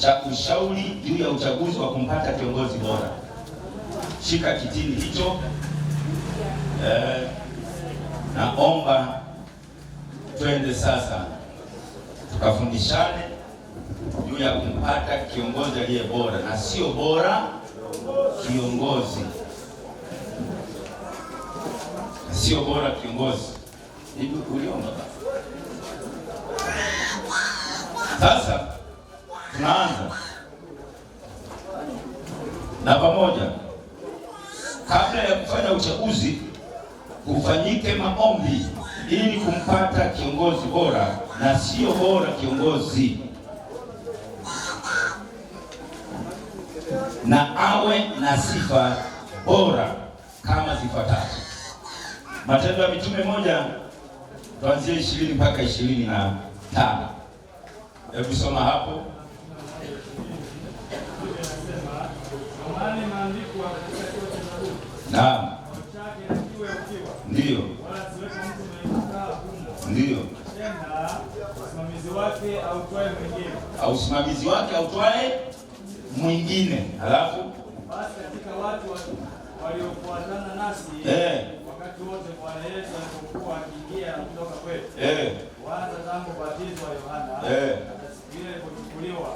cha ushauri juu ya uchaguzi wa kumpata kiongozi bora. Shika kitini hicho. Naomba twende sasa tukafundishane juu ya kumpata kiongozi aliye bora na sio bora kiongozi, sio bora kiongozi. Hivi uliomba sasa. Tunaanza na pamoja. Kabla ya kufanya uchaguzi, kufanyike maombi ili kumpata kiongozi bora na sio bora kiongozi, na awe na sifa bora kama zifuatazo. Matendo ya Mitume 1 tuanzie 20 mpaka 25. Hebu soma hapo. Naam. Ndio. Ndio. Au usimamizi wake autwae mwingine. Halafu basi katika watu waliofuatana nasi wakati wote Bwana Yesu alipokuwa akiingia na kutoka kwetu, waanza tangu ubatizo wa Yohana hata siku ile ilipochukuliwa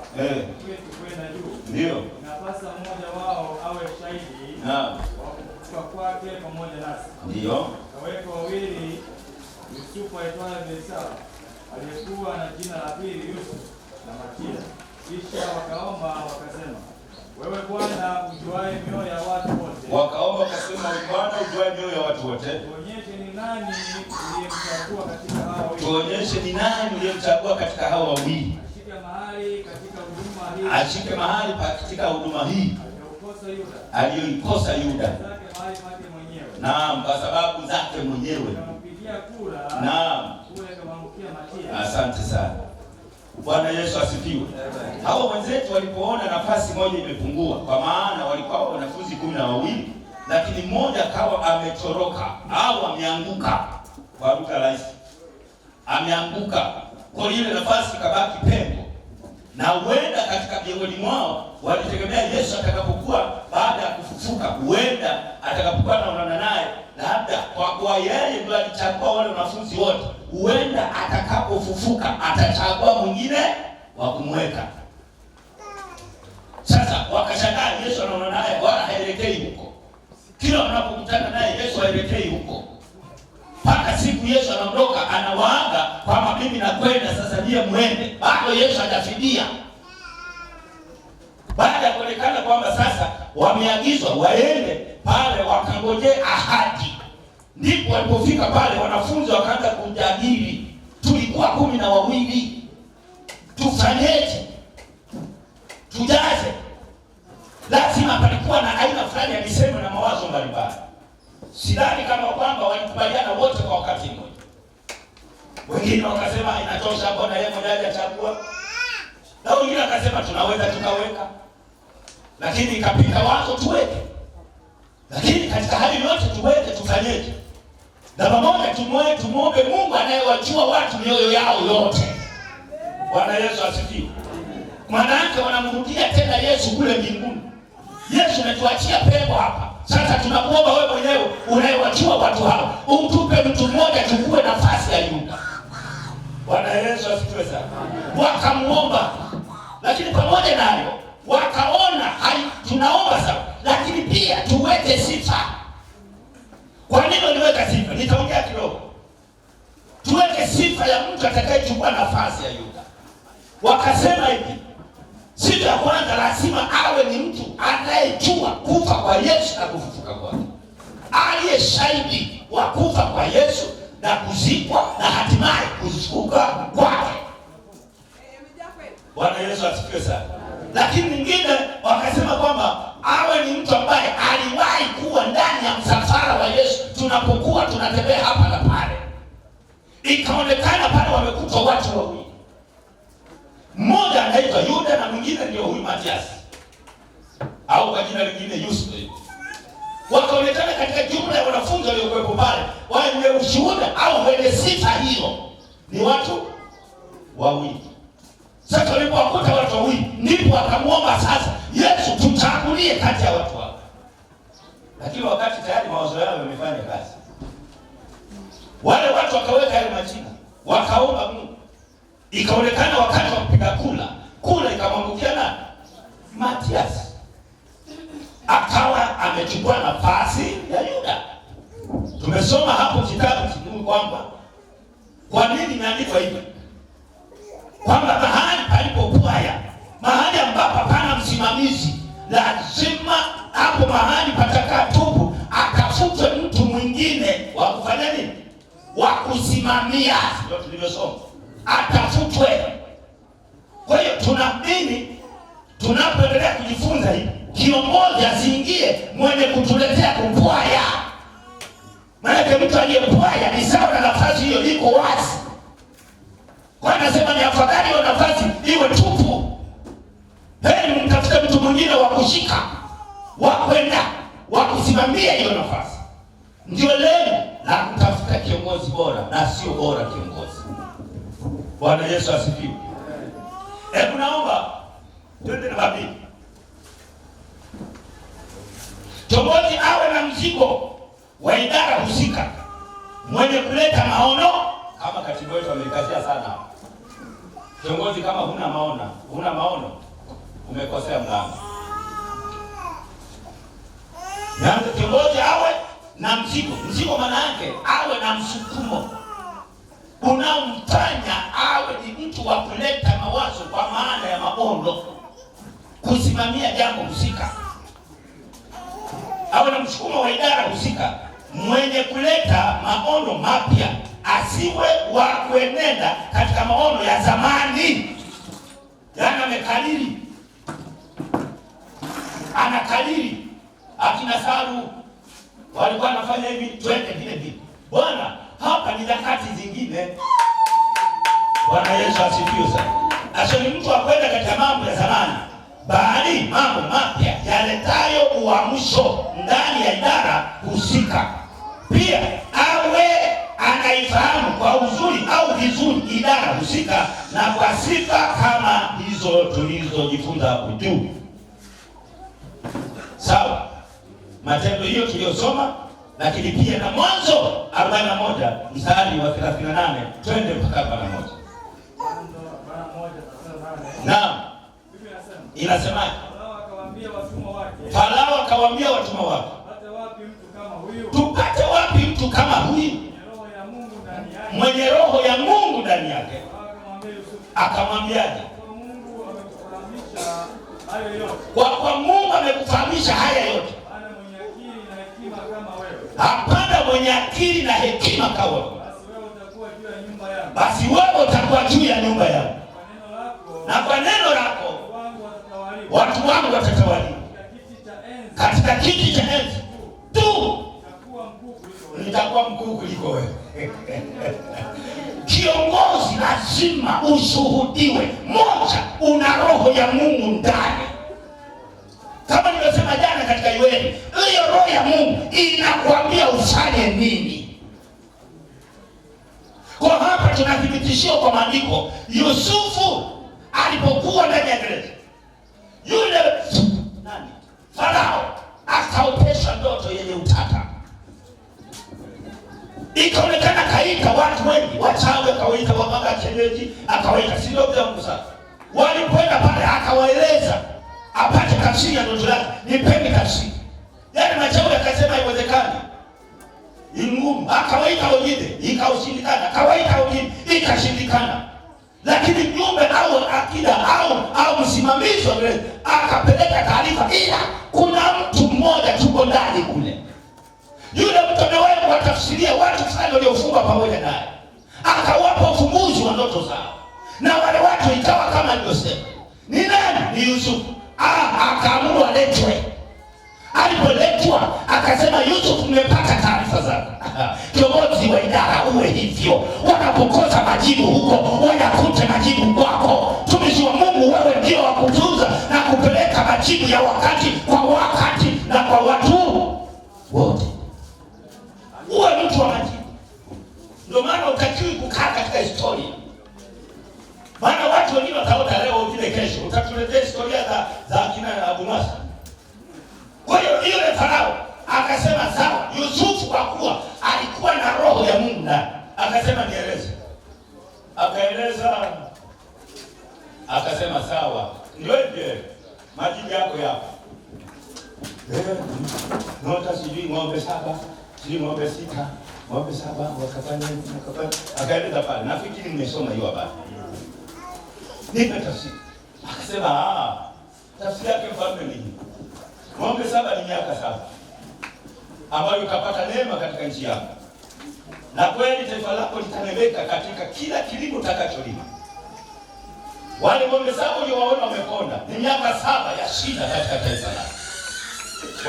kwetu kwenda juu, ndio inapasa mmoja wao awe shahidi wa kufufuka kwake pamoja nasi. Ndio kaweka wawili, Yusufu aitwaye Bersaba aliyekuwa na jina la pili Yusuf na Matia. Kisha wakaomba wakasema, wewe Bwana ujuaye mioyo ya watu wote. Wakaomba wakasema, wewe Bwana ujuaye mioyo ya watu wote. Tuonyeshe ni nani uliyemchagua katika hao wawili. Tuonyeshe ni nani uliyemchagua katika hao wawili. Ashike mahali katika huduma hii. Ashike mahali katika huduma hii. Aliyoikosa Yuda. Naam, kwa sababu zake mwenyewe. Akampigia kura. Naam. Kura ikamwangukia Matia. Asante sana. Bwana Yesu asifiwe. Hao wenzetu walipoona nafasi moja imepungua, kwa maana walikuwa wanafunzi 12, lakini mmoja akawa ametoroka au ameanguka, kwa lugha rahisi, ameanguka, kwa ile nafasi kabaki pengo. Na huenda katika miongoni mwao walitegemea Yesu atakapokuwa baada ya kufufuka, huenda atakapokuwa anaonana naye, labda kwa kuwa yeye ndiye alichagua wale wanafunzi wote, huenda atakapofufuka atachagua mwingine wa kumweka. Sasa wakashangaa, Yesu anaonana naye wala haelekei huko. Kila wanapokutana naye Yesu haelekei huko. Mpaka siku Yesu anaondoka, anawaaga kwamba mimi nakwenda sasa, ndiye muende. Bado Yesu hajafidia. Baada ya kuonekana kwamba sasa wameagizwa waende pale wakangoje ahadi, ndipo walipofika pale wanafunzi wakaanza kujadili, tulikuwa 12, tufanyeje? Tujaze. Lazima palikuwa na aina fulani ya misemo na mawazo mbalimbali. Sidhani kama kwamba walikubaliana wote kwa wakati mmoja. Wengine wakasema inatosha, mbona yeye mmoja hajachagua? Na wengine wakasema tunaweza tukaweka. Lakini ikapita wazo tuweke. Lakini katika hali yote tuweke, tufanyeje? Na pamoja tumuombe Mungu anayewajua watu mioyo yao yote. Bwana Yesu asifiwe. Maana yake wanamrudia tena Yesu kule mbinguni. Yesu anatuachia pepo hapa. Sasa tunakuomba wewe mwenyewe unayewajua watu hao, utupe mtu mmoja chukue nafasi ya Yuda. Bwana Yesu asifiwe sana. Wakamuomba. Lakini pamoja nayo wakaona tunaomba sawa, lakini pia tuweke sifa. Kwa nini niweka sifa? Nitaongea kidogo. Tuweke sifa ya mtu atakayechukua nafasi ya Yuda. Wakasema hivi, sifa ya kwanza lazima awe ni mtu anayejua kufa kwa Yesu na kufufuka kwake. Aliye shahidi wa kufa kwa Yesu na kuzikwa na hatimaye kufufuka kwake. Bwana Yesu asifiwe sana. Lakini mwingine wakasema kwamba awe ni mtu ambaye aliwahi kuwa ndani ya msafara wa Yesu tunapokuwa tunatembea hapa na pale. Ikaonekana pale wamekuta watu wawili. Mmoja anaitwa Yuda na mwingine ndio huyu Matias, au kwa jina lingine Yusuf. Wakaonekana katika jumla ya wanafunzi waliokuwepo pale, wenye ushuhuda au wenye sifa hiyo ni watu wawili. Sasa walipowakuta watu wawili, ndipo wakamuomba sasa, Yesu, tuchagulie kati ya watu wako. Lakini wakati tayari mawazo yao yamefanya kazi, wale watu wakaweka yale majina, wakaomba Mungu. Ikaonekana wakati wa kupiga kula ikamwangukia nani? Matiasi. Akawa amechukua nafasi ya Yuda. Tumesoma hapo kitabu kingine kwamba kwa nini imeandikwa hivyo, kwamba mahali palipopwaya, mahali ambapo hapana msimamizi, lazima hapo mahali patakatifu atafutwe mtu mwingine wa kufanya nini? Wa kusimamia. Ndio tulivyosoma, atafutwe. Kwa hiyo tunaamini tunapoendelea kujifunza hivi, kiongozi asiingie mwenye kutuletea kupwaya. Maana mtu aliyepwaya ni sawa na nafasi hiyo iko wazi. Kwa nasema ni afadhali hiyo nafasi iwe tupu. Heri mtafuta mtu mwingine wa kushika, wa kwenda, wa kusimamia hiyo nafasi. Ndio lengo la kutafuta kiongozi bora na sio bora kiongozi. Bwana Yesu asifiwe. Hebu naomba twende na Biblia. Kiongozi awe na mzigo wa idara husika, mwenye kuleta maono. Kama katibu wetu amekazia sana, kiongozi kama huna maono umekosea mlango. Na kiongozi awe na mzigo maana yake awe na msukumo unaomfanya awe ni mtu wa kuleta mawazo kwa maana ya maono, kusimamia jambo husika. Awe na msukumo wa idara husika, mwenye kuleta maono mapya, asiwe wa kuenenda katika maono ya zamani. Yaani anakalili. Akina Saru walikuwa wanafanya hivi, twende vile. Bwana, hapa ni nyakati zingine. Bwana Yesu asifiwe sana. Asoni mtu akwenda katika mambo ya zamani, bali mambo mapya yaletayo uamsho ndani ya idara husika. Pia awe anaifahamu kwa uzuri au vizuri idara husika na kwa sifa kama hizo tulizojifunza hapo juu. Sawa. Matendo hiyo tuliyosoma, lakini pia na Mwanzo 41 mstari wa 38 twende mpaka 41. Naam. Inasemaje? Farao akawaambia watumwa wake, tupate wapi mtu kama huyu mwenye roho ya Mungu ndani yake? Akamwambiaje? Kwa Mungu amekufahamisha haya yote. Hapana mwenye akili na hekima kama wewe. Basi wewe utakuwa juu ya nyumba yangu, na kwa neno lako watu wangu watatawaliwa. Katika kiti cha enzi tu nitakuwa mkuu kuliko wewe. Kiongozi lazima ushuhudiwe. Moja, una roho ya Mungu ndani. Kama nimesema jana katika Yoeli, hiyo roho ya Mungu inakwambia ufanye nini. Kwa hapa tunathibitishia kwa maandiko, Yusufu alipokuwa ndani ya gereza, yule Farao akaotesha ndoto yenye utata. Ikaonekana kaita watu wengi, wachawi akawaita, waganga kienyeji akawaita, si ndio Mungu sasa. Walipoenda pale akawaeleza apate tafsiri ya ndoto yake, nipeni tafsiri. Yaani machawi akasema haiwezekani, ngumu. Akawaita wengine, ikashindikana. Akawaita wengine, ikashindikana. Lakini mjumbe au akida au msimamizi wa gereza akapeleka taarifa, ila kuna mtu mmoja tuko ndani kule. Yule mtu amewahi kuwatafsiria watu fulani waliofungwa pamoja naye, akawapa ufumbuzi wa ndoto zao, na wale watu ikawa kama alivyosema. Ni nani? Ni Yusufu. Akaamuru aletwe. Alipoletwa akasema, Yusufu, nimepata taarifa zako. Kiongozi wa idara uwe hivyo, wanapokosa majibu huko wanakute majibu kwako. Tumishi wa Mungu, wewe ndio wa kutunza na kupeleka majibu ya wakati kwa wakati na kwa watu wote. Uwe mtu wa majibu. Ndio maana utakiwi kukaa katika historia. Maana watu wengine wataota leo vile kesho. unatuletea historia za kina Abu Musa. Kwa hiyo yule Farao akasema sawa. Yusufu kwa kuwa alikuwa na roho ya Mungu ndani, akasema nieleze. Akaeleza, akasema sawa, ndio majibu yako yapo. Nota sijui ng'ombe 7, sijui ng'ombe 6, ng'ombe 7 wakafanya. Akaeleza pale, nafikiri nimesoma hiyo habari. Nipe tafsiri. Akasema tafsiri yake mfalme ni ng'ombe 7 ni miaka 7 ambayo utapata neema katika nchi yako, na kweli taifa lako litanemeka katika kila kilimo utakacholima. Wale ng'ombe 7 uliowaona wamekonda ni miaka 7 ya shida katika taifa lako.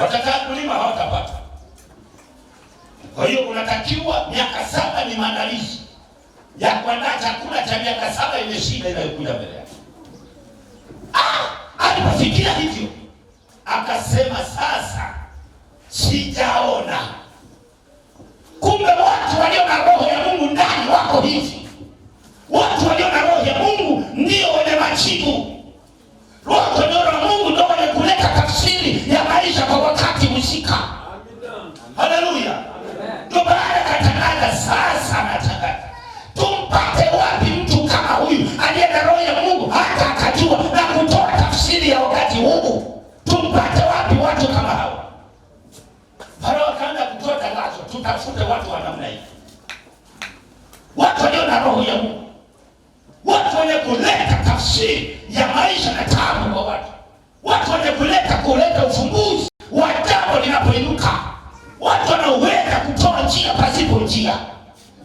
Watakaa kulima hawatapata. Kwa hiyo unatakiwa miaka 7 ni maandalizi ya kuandaa chakula cha miaka 7 yenye shida inayokuja mbele yako. Alipofikiria hivyo akasema sasa sijaona. Kumbe watu walio na roho ya Mungu ndani wako hivi. Watu walio na roho ya Mungu ndio wenye majibu. Watu walio na Mungu ndio wenye kuleta tafsiri ya maisha kwa wakati husika. Haleluya. Ndio baada katangaza sasa nataka tumpate wapi mtu kama huyu aliye na roho ya Mungu hata akajua na kutoa tafsiri ya wakati huu. Tumpate wapi watu kama hao? Farao akaanza kutoa tangazo, tutafute watu wa namna hii. Watu walio na roho ya Mungu. Watu wenye kuleta tafsiri ya maisha na taabu kwa watu. Watu wenye kuleta ufumbuzi wa jambo linapoinuka. Watu wanaoweza kutoa njia pasipo njia.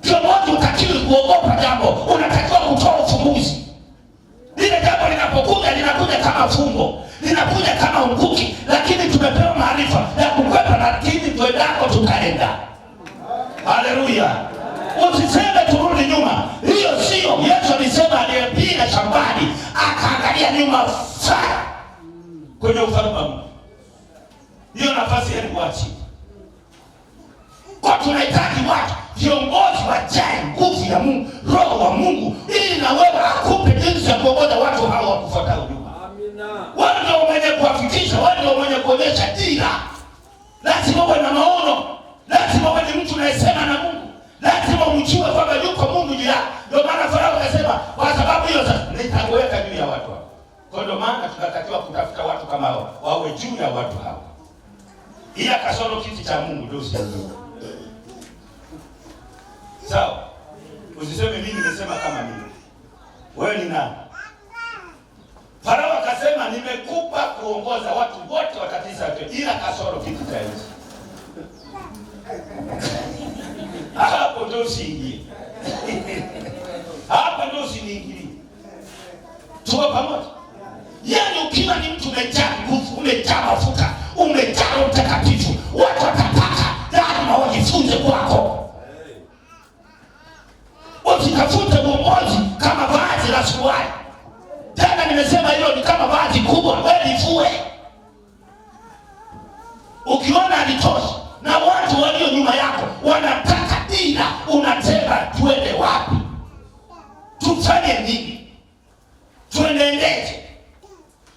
Kiongozi utakiwi kuogopa jambo, unatakiwa kutoa ufumbuzi. Lile jambo linakuja kama fumbo, linakuja kama mkuki, lakini tumepewa maarifa ya kukwepa, lakini tuendako tutaenda. Haleluya. Usiseme turudi nyuma. Hiyo sio Yesu alisema aliyepiga shambani akaangalia nyuma sana kwenye ufalme wa Mungu. Hiyo nafasi ya kuachi. Kwa tunahitaji watu viongozi wajae nguvu ya Mungu, roho wa Mungu, ili na wewe akupe jinsi ya kuongoza watu hao wakufuatao nyuma. Amina. Wao ndio wenye kuwafikisha, wao ndio wenye kuonyesha dira. Lazima uwe na maono, lazima uwe ni mtu unayesema na Mungu. Lazima umjue kwamba yuko Mungu juu yako. Ndio maana Farao akasema kwa sababu hiyo sasa nitakuweka juu ya watu hao. Kwa ndio maana tunatakiwa kutafuta watu kama hao, wawe juu ya watu hao. Ila kasoro kiti cha Mungu ndio sio. Sawa. Usiseme mimi nimesema kama mimi. Wewe ni nani? Farao akasema nimekupa kuongoza watu wote watatisa ila kasoro kiti cha Yesu. Hapo ndio usiingie. Hapo ndio usiingie. Tuko pamoja. Yaani ukiwa ni mtu umejaa nguvu, umejaa mafuta, umejaa utakatifu, watu watataka lazima wajifunze kwako. Usitafute uongozi kama vazi la suruali. Tena nimesema hilo ni kama vazi kubwa, wewe livue. Ukiona alitoshi na watu walio nyuma yako wanataka dira, unasema tuende wapi? Tufanye nini? Tuendeje?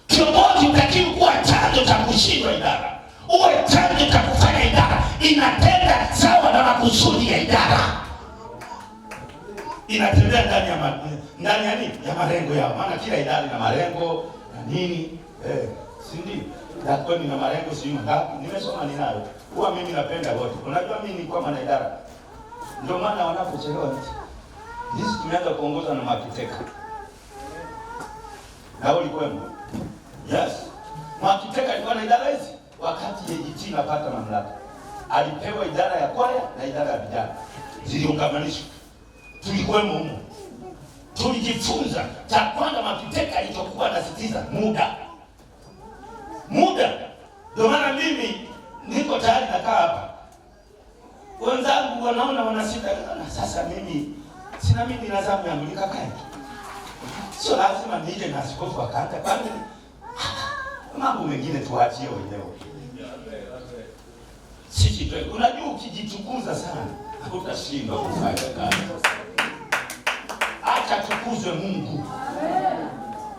Kiongozi utakiwa kuwa chanzo cha kushindwa idara. Uwe chanzo cha kufanya idara inatenda sawa na makusudi ya idara. Inatembea ndani ya nini? Ya malengo yao. Maana kila idara ina malengo na nini? Si ndio? Na kwa nini na malengo si ngapi? Nimesoma ninayo. Huwa mimi napenda wote. Unajua mimi ni kama na idara. Ndio maana wanapochelewa nchi. Sisi tumeanza kuongozwa na makiteka. Na ulikwenda. Yes. Makiteka alikuwa na idara hizi wakati AGT napata mamlaka. Alipewa idara ya kwaya na idara ya vijana. Ziliungamanishwa. Tulikwemo humo. Tulijifunza cha kwanza makiteka ilichokuwa nasitiza muda. Ndio maana mimi niko tayari nakaa hapa. Wenzangu wanaona wanasita na sasa mimi sina mimi na zamu yangu nikakae. Sio lazima nije na askofu akata kwani mambo mengine tuachie wenyewe. Sisi tu unajua ukijitukuza sana utashindwa kufanya kazi. Acha tukuzwe Mungu.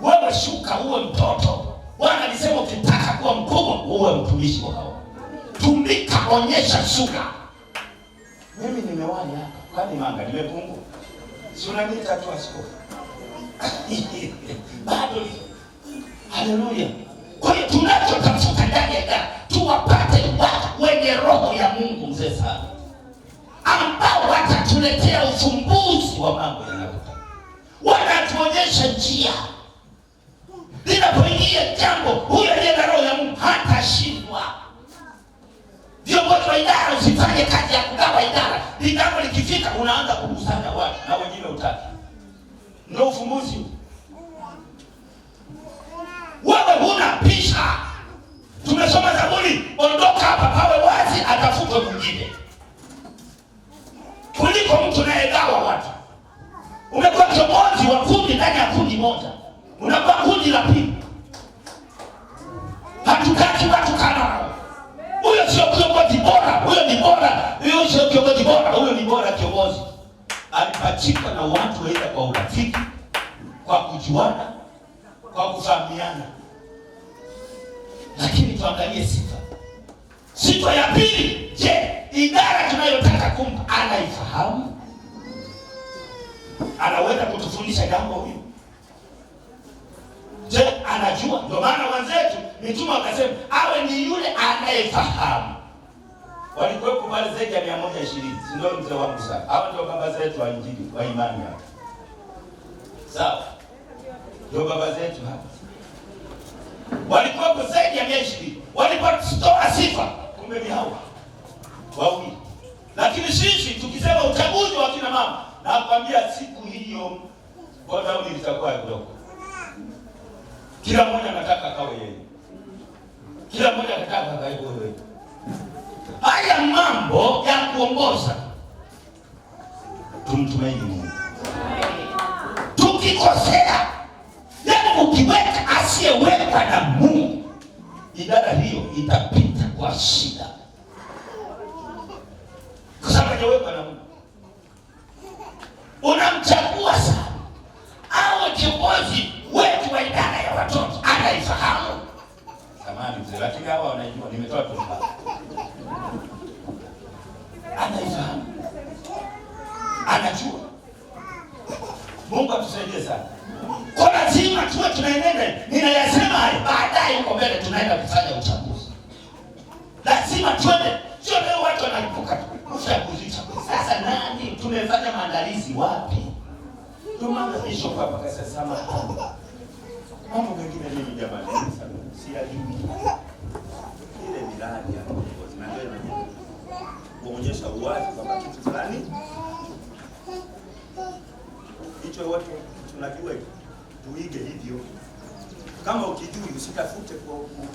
Wewe uwe shuka, uwe mtoto. Bwana alisema ukitaka kuwa mkubwa uwe mtumishi wao. Tumika, onyesha shuka. Mimi nimewahi hapa, kwani manga nimepungua. Si unaniita tu askofu. Bado. Haleluya. Kwa hiyo tunachotafuta ndani ya Bwana, tuwapate watu wenye roho ya Mungu mzee sana, ambao watatuletea ufumbuzi wa mambo yanayokuta. Wanatuonyesha njia. Linapoingia jambo, huyo aliye na roho ya Mungu hatashindwa. Viongozi wa idara, usifanye kazi ya kugawa idara. Jambo likifika unaanza kukusanya watu na wengine utaki. Ndio ufumbuzi. Wewe huna pisha. Tumesoma Zaburi, ondoka hapa pawe wazi, atafutwe mwingine. Kuliko mtu anayegawa watu. Umekuwa kiongozi wa kundi ndani ya kundi moja, unakuwa kundi la pili. Hatutaki watu kama huyo. Sio kiongozi bora, huyo ni bora. Huyo sio kiongozi bora, huyo ni bora kiongozi. Alipachika na watu waenda kwa urafiki, kwa kujuana, kwa kufahamiana. Lakini tuangalie sifa. Sifa ya pili, je, idara tunayotaka kumpa anaifahamu? Anaweza kutufundisha jambo hili? Je, anajua? Ndio maana wenzetu mitume wakasema awe ni yule anayefahamu. Walikuwepo pale zaidi ya 120. Si ndio mzee wangu sana? Hao ndio baba zetu wa injili, wa imani hapa. Sawa? Ndio baba zetu hapa. Walikuwepo zaidi ya 120. Walipotoa sifa, kumbe ni hao wawili. Lakini sisi tukisema uchaguzi wa kina mama, na kwambia siku hiyo bora litakuwa kidogo. Kila mmoja anataka kawe yeye. Kila mmoja anataka kawe yeye. Haya mambo ya kuongoza, tumtumaini Mungu. Tukikosea, yaani ukiweka asiyeweka na Mungu, idara hiyo itapita kwa shida. Kwa sababu hajawekwa na Mungu. Unamchagua sana awe kiongozi wetu wa idara ya watoto, anaifahamu. Samahani mzee, lakini hawa wanajua nimetoa tu mbali. Anaifahamu. Anajua. Mungu atusaidie sana. Kwa lazima tuwe tunaenenda. Ninayasema haya, baadaye huko mbele tunaenda kufanya uchaguzi. Lazima tuende. Sio leo watu wanalipuka uchaguzi. Sasa nani tumefanya maandalizi wapi? Ndio maana nisho hapa kasa sama. Mambo mengine mimi jamani sana. Siyajui. Ile miradi ya uongozi na ndio kuonyesha uwazi kwamba kitu fulani hicho wote tunajua, tuige hivyo. Kama ukijui usitafute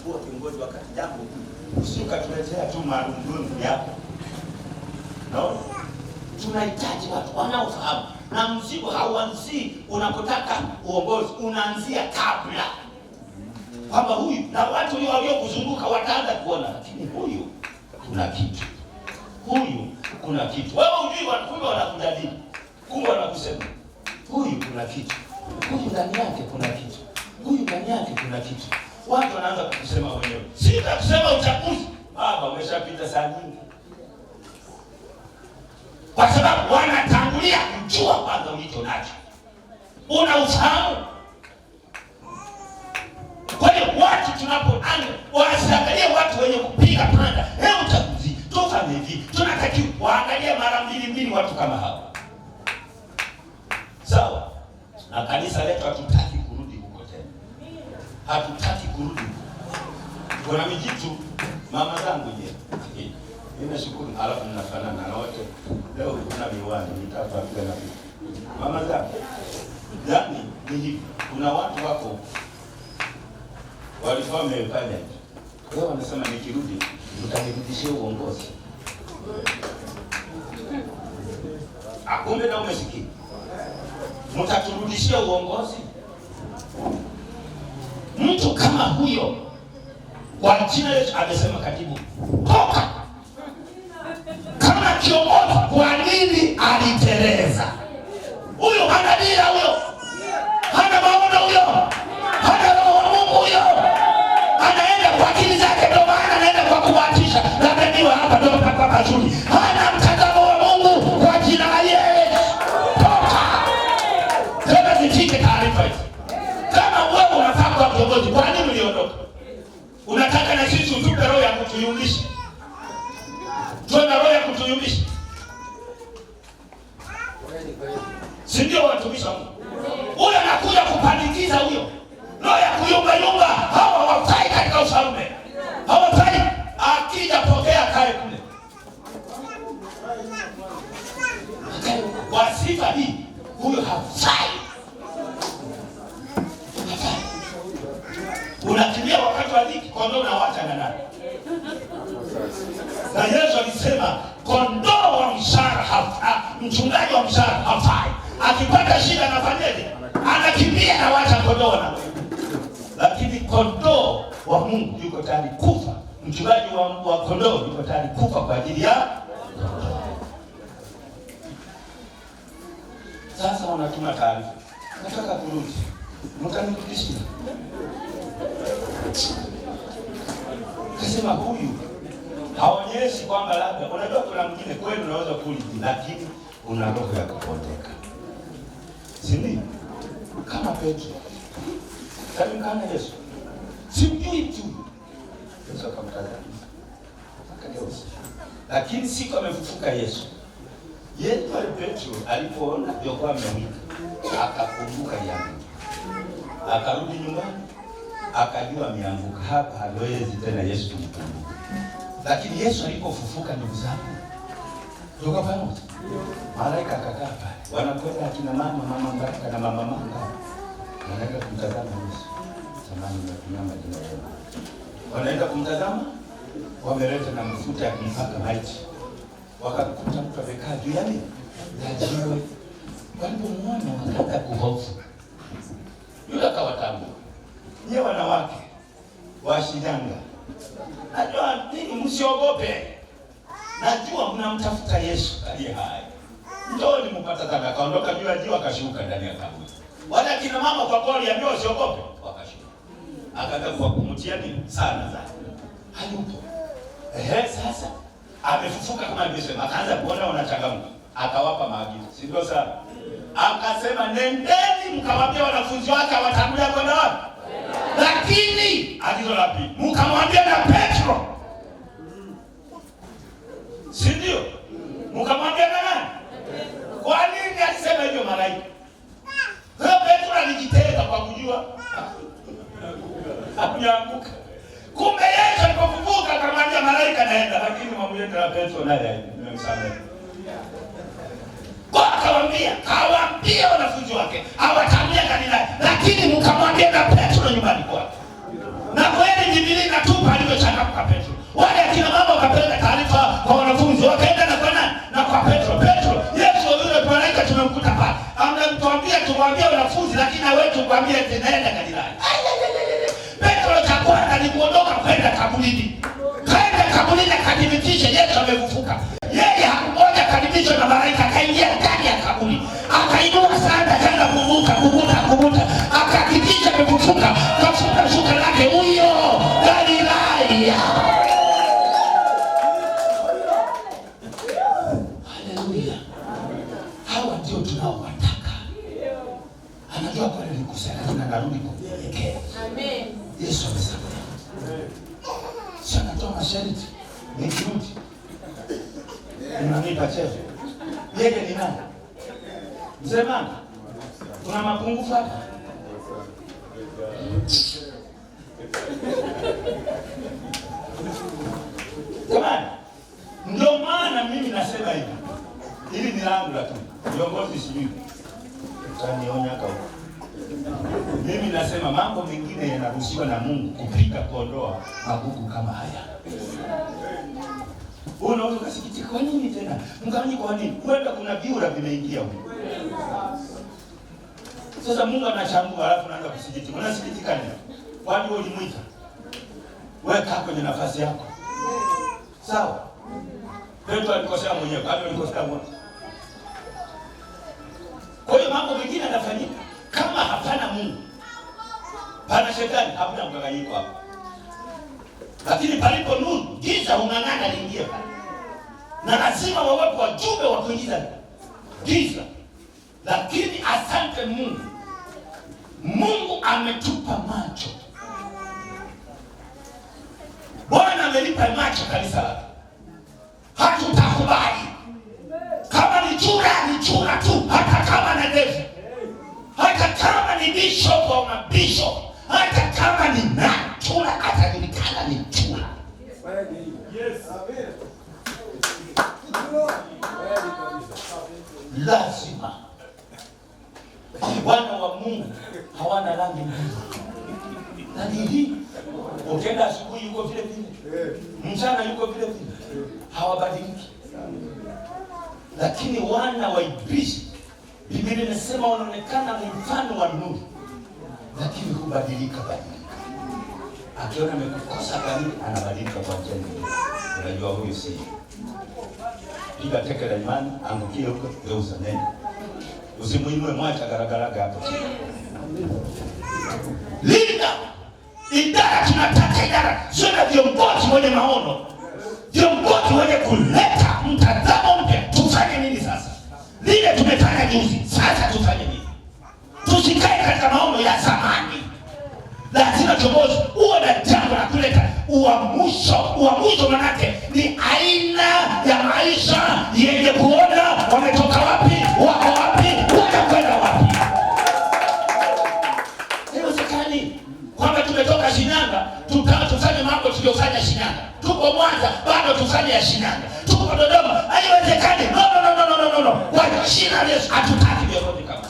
kuwa kiongozi wakati jambo usikatuletea tu marungu yako. No? Tunahitaji watu wanaofahamu, na mzigo hauanzi unapotaka uongozi, unaanzia kabla. Kwamba huyu na watu waliokuzunguka wataanza kuona, lakini huyu kuna kitu. Huyu kuna kitu. Wewe hujui wanakumbe wanakujadili. Kumbe wanakusema huyu kuna kitu. Huyu ndani yake kuna kitu. Huyu ndani yake kuna kitu. Watu wanaanza kusema wenyewe. Sita kusema uchaguzi. Baba umeshapita saa nyingi. Kwa sababu wanatangulia kujua kwanza ulicho nacho. Unaufahamu. Kwa hiyo watu tunapoanza wasiangalie watu wenye kupiga panda. Uchaguzi tofauti hivi. Tunatakiwa waangalie mara mbili watu kama hao. Sawa? Na kanisa letu hatutaki kurudi huko tena. Hatutaki kurudi. Kuna mijitu mama zangu je. Mimi nashukuru alafu ninafanana na wote. Leo kuna miwani nitapata na mama zangu. Yaani ni kuna watu wako walikuwa wamefanya. Leo wanasema nikirudi utanirudishia uongozi. Akumbe na umesikia. Mtaturudishia uongozi. Mtu kama huyo kwa jina Yesu amesema katibu, toka. Kama kiongozi kwa nini aliteleza? Huyo hana dira, huyo hana maono, huyo mazuri, hana mtazamo wa Mungu kwa jina la Yesu. Toka. Tena zifike taarifa hizi. Kama wewe unafaa kuwa kiongozi, kwa nini uliondoka? Unataka na sisi utupe roho ya kutuyumbisha. Tuwe na roho ya kutuyumbisha. Si ndio watumishi wa Mungu? Ule anakuja kupandikiza huyo. Roho ya kuyumba yumba, hawa hawafai katika ufalme. Hawafai. Akija pokea kae kule. Kwa sifa hii, huyo hafai. Hafai. Unakimbia wakati wa dhiki, kondoo unawacha na nani? Na Yesu alisema kondoo wa mshahara hafai, mchungaji wa mshahara hafai. Akipata shida anafanyaje? Anakimbia na wacha kondoo na. Lakini kondoo wa Mungu yuko tayari kufa. Mchungaji wa kondoo yuko tayari kufa kwa ajili ya. Sasa wanatuma taarifa. Nataka kurudi. Mtanirudishia. Kasema huyu haonyeshi kwamba labda unajua kuna mwingine kweli unaweza kulipi, lakini una roho ya kupoteka. Si ndio? Kama Petro. Kalimkana Yesu. Simjui tu. Yesu akamtazama. Akageuza. Lakini siku amefufuka Yesu. Yeye pale Petro alipoona Yohana amemwita, akakumbuka yale. Akarudi nyumbani, akajua ameanguka. Hapa hawezi tena Yesu kumkumbuka. Lakini Yesu alipofufuka, ndugu zangu, toka pamoja. Malaika akakaa pale. Wanakwenda akina mama Mbaraka na mama Manga. Wanaenda kumtazama Yesu. Samani na majina yao. Wanaenda kumtazama, wameleta na mafuta ya kumpaka maiti. Wakakuta mtu amekaa juu ya nini? Ya jiwe. Walipomwona wakaanza kuhofu. Yule akawatambua. Nyie wanawake wa Shinyanga, najua nini, msiogope. Najua mnamtafuta Yesu aliye hai. Njooni mpata sana. Akaondoka juu ya jiwe, akashuka ndani ya kaburi. Wale kina mama kwa kweli ambao usiogope, wakashuka. Akaanza kuwakumtia nini? Sana sana. Hayupo. Sasa amefufuka kama alivyosema. Akaanza kuona wanachangamka. Akawapa maagizo. Si ndio sana? Akasema nendeni mkamwambia wanafunzi wake watangulia kwenda wapi? Lakini agizo la pili, mkamwambia na Petro. Si ndio? Mkamwambia na nani? Kwa nini alisema hivyo malaika? Petro alijitega kwa kujua hakuanguka. Kumbe Yesu alipofufuka akamwambia malaika naenda, lakini mamuyende na Petro naye nimemsamehe. Kwa kawaambia wanafunzi wake hawatangulia Galilaya, lakini mkamwambia na Petro nyumbani kwake. Na kweli Biblia inatupa alivyochangamka Petro. Wale akina mama wakapeleka taarifa kwa wanafunzi, wakaenda na kwa nani? Na kwa Petro. Yesu yule malaika tumemkuta pale. Amemtuambia tumwambie wanafunzi, lakini na wewe tumwambie tunaenda Galilaya. Petro cha kwanza ni kuondoka kwenda kaburini. Kaenda kaburini akadhibitisha Yesu amefufuka. Yeye hakungoja kadhibisho na malaika, akaingia ndani ya kaburi. Akainua sanda tena kuvuta. Akahakikisha amefufuka. Kafuta shuka lake huyo Galilaya. Haleluya. Hawa ndio tunaowataka. Anajua kwa nini nilikosea, lakini anarudi kunyenyekea. Amen. Yesu amesamehe. Sana toa masharti. Nikirudi. Unanipa cheo. Yeye ni nani? Msema. Kuna mapungufu hapa. Jamani. Ndio maana mimi nasema hivi. Hili ni langu la tu. Viongozi sijui. Utanionya huko. Mimi nasema mambo mengine yanaruhusiwa na Mungu kupika kuondoa magugu kama haya. Unaweza kusikitika kwa nini tena? Mgawanyiko kwa nini? Huenda kuna viura vimeingia huko. Sasa Mungu anachambua alafu anaanza kusikitika. Unasikitika nini? Kwani wewe ulimwita? Wewe kaa kwenye nafasi yako. Sawa? Petro alikosea mwenyewe, kama alikosea mwenyewe. Kwa hiyo mambo mengine yanafanyika kama hapana Mungu. Pana shetani, hakuna mgawanyiko hapo. Lakini palipo nuru, giza ung'ang'ana liingie pale. na lazima wawepo wajumbe wa kuingiza giza. Lakini asante Mungu, Mungu ametupa macho. Bwana amelipa macho kanisa lake. Hatutakubali. Kama ni chura tu, hata kama na ndevu, hata kama ni bishop au mabishop, hata kama ni chura, atajulikana ni chura. Yes. Lazima wana wa Mungu hawana rangi mbili. Nani? Ukienda asubuhi yuko vile vile, mchana yuko vile vile, hawabadiliki. Lakini wana wa Ibilisi, Biblia inasema wanaonekana ni mfano wa nuru, lakini hubadilika. Akiona amekosa kanuni, anabadilika kwa njia nyingine. Unajua huyu si piga teke la imani, angukie huko, geuza neno. Usimuinue, mwacha garagaraga hapo chini. Linda idara, tunataka idara sio na viongozi wenye maono, viongozi wenye kuleta mtazamo mpya. Tufanye nini sasa? Lile tumefanya juzi, sasa tufanye nini? Tusikae katika maono ya zamani. Lazima kiongozi uwe na jambo la kuleta uamsho. Uamsho manake ni aina ya maisha yenye kuona wametoka wapi, wako wapi, wanakwenda wapi. Haiwezekani kwamba tumetoka Shinyanga tufanye mambo tuliyofanya Shinyanga, tuko Mwanza bado tufanye ya Shinyanga, tuko Dodoma. Haiwezekani. No. Kwa jina la Yesu hatutaki viongozi kama.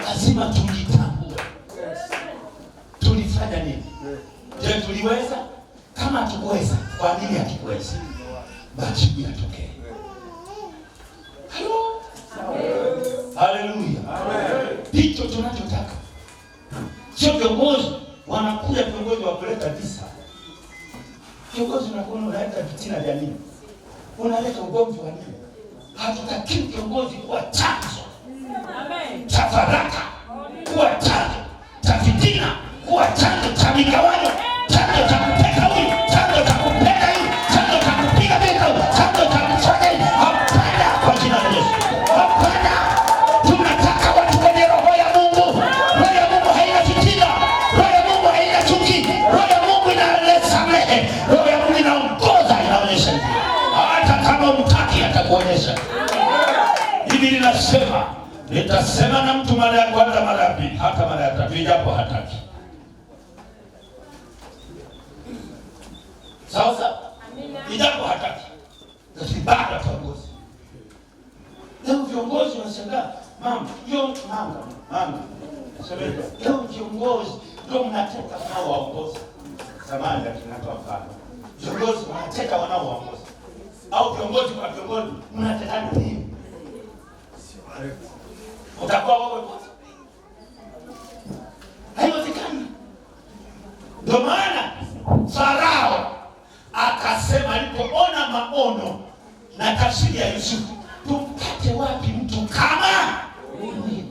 Lazima tujitambue. Tulifanya nini? Je, tuliweza? Kama hatukuweza, kwa nini hatukuweza? Majibu yatokee. Haleluya. Ndicho tunachotaka. Sio viongozi wanakuja, viongozi wa kuleta visa. Viongozi unakuwa unaleta vitina vya nini? Unaleta ugomvi wa nini? Hatutaki kiongozi kuwa chanzo cha faraka, kuwa chanzo cha fitina, kuwa chanzo cha migawanyo, chanzo cha kupeka huyu, chanzo cha kupeka huyu, chanzo cha kupiga vita huyu, chanzo cha kufanya hivi. Hapana, kwa jina la Yesu. Hapana. Tunataka watu wenye roho ya Mungu. Roho ya Mungu haina fitina. Roho ya Mungu haina chuki. Roho ya Mungu inasamehe. Roho ya Mungu inaongoza, inaonyesha. Hata kama umtaki atakuonyesha. Biblia inasema, nitasema na mtu mara ya kwanza, mara ya pili, hata mara ya tatu, ijapo hataki. Sawa? Ijapo hataki. Lakini bado ataongoza. Leo viongozi wanashangaa, mama. Leo viongozi ndio mnateka nao waongoza. Zamani tunatoa mfano. Viongozi wanateka wanao waongoza. Au viongozi kwa viongozi mnatekana nini? Utakuwa wewe kwanza. Haiwezekani. Ndio maana Farao akasema alipoona maono na tafsiri ya Yusufu, tumpate wapi mtu kama huyu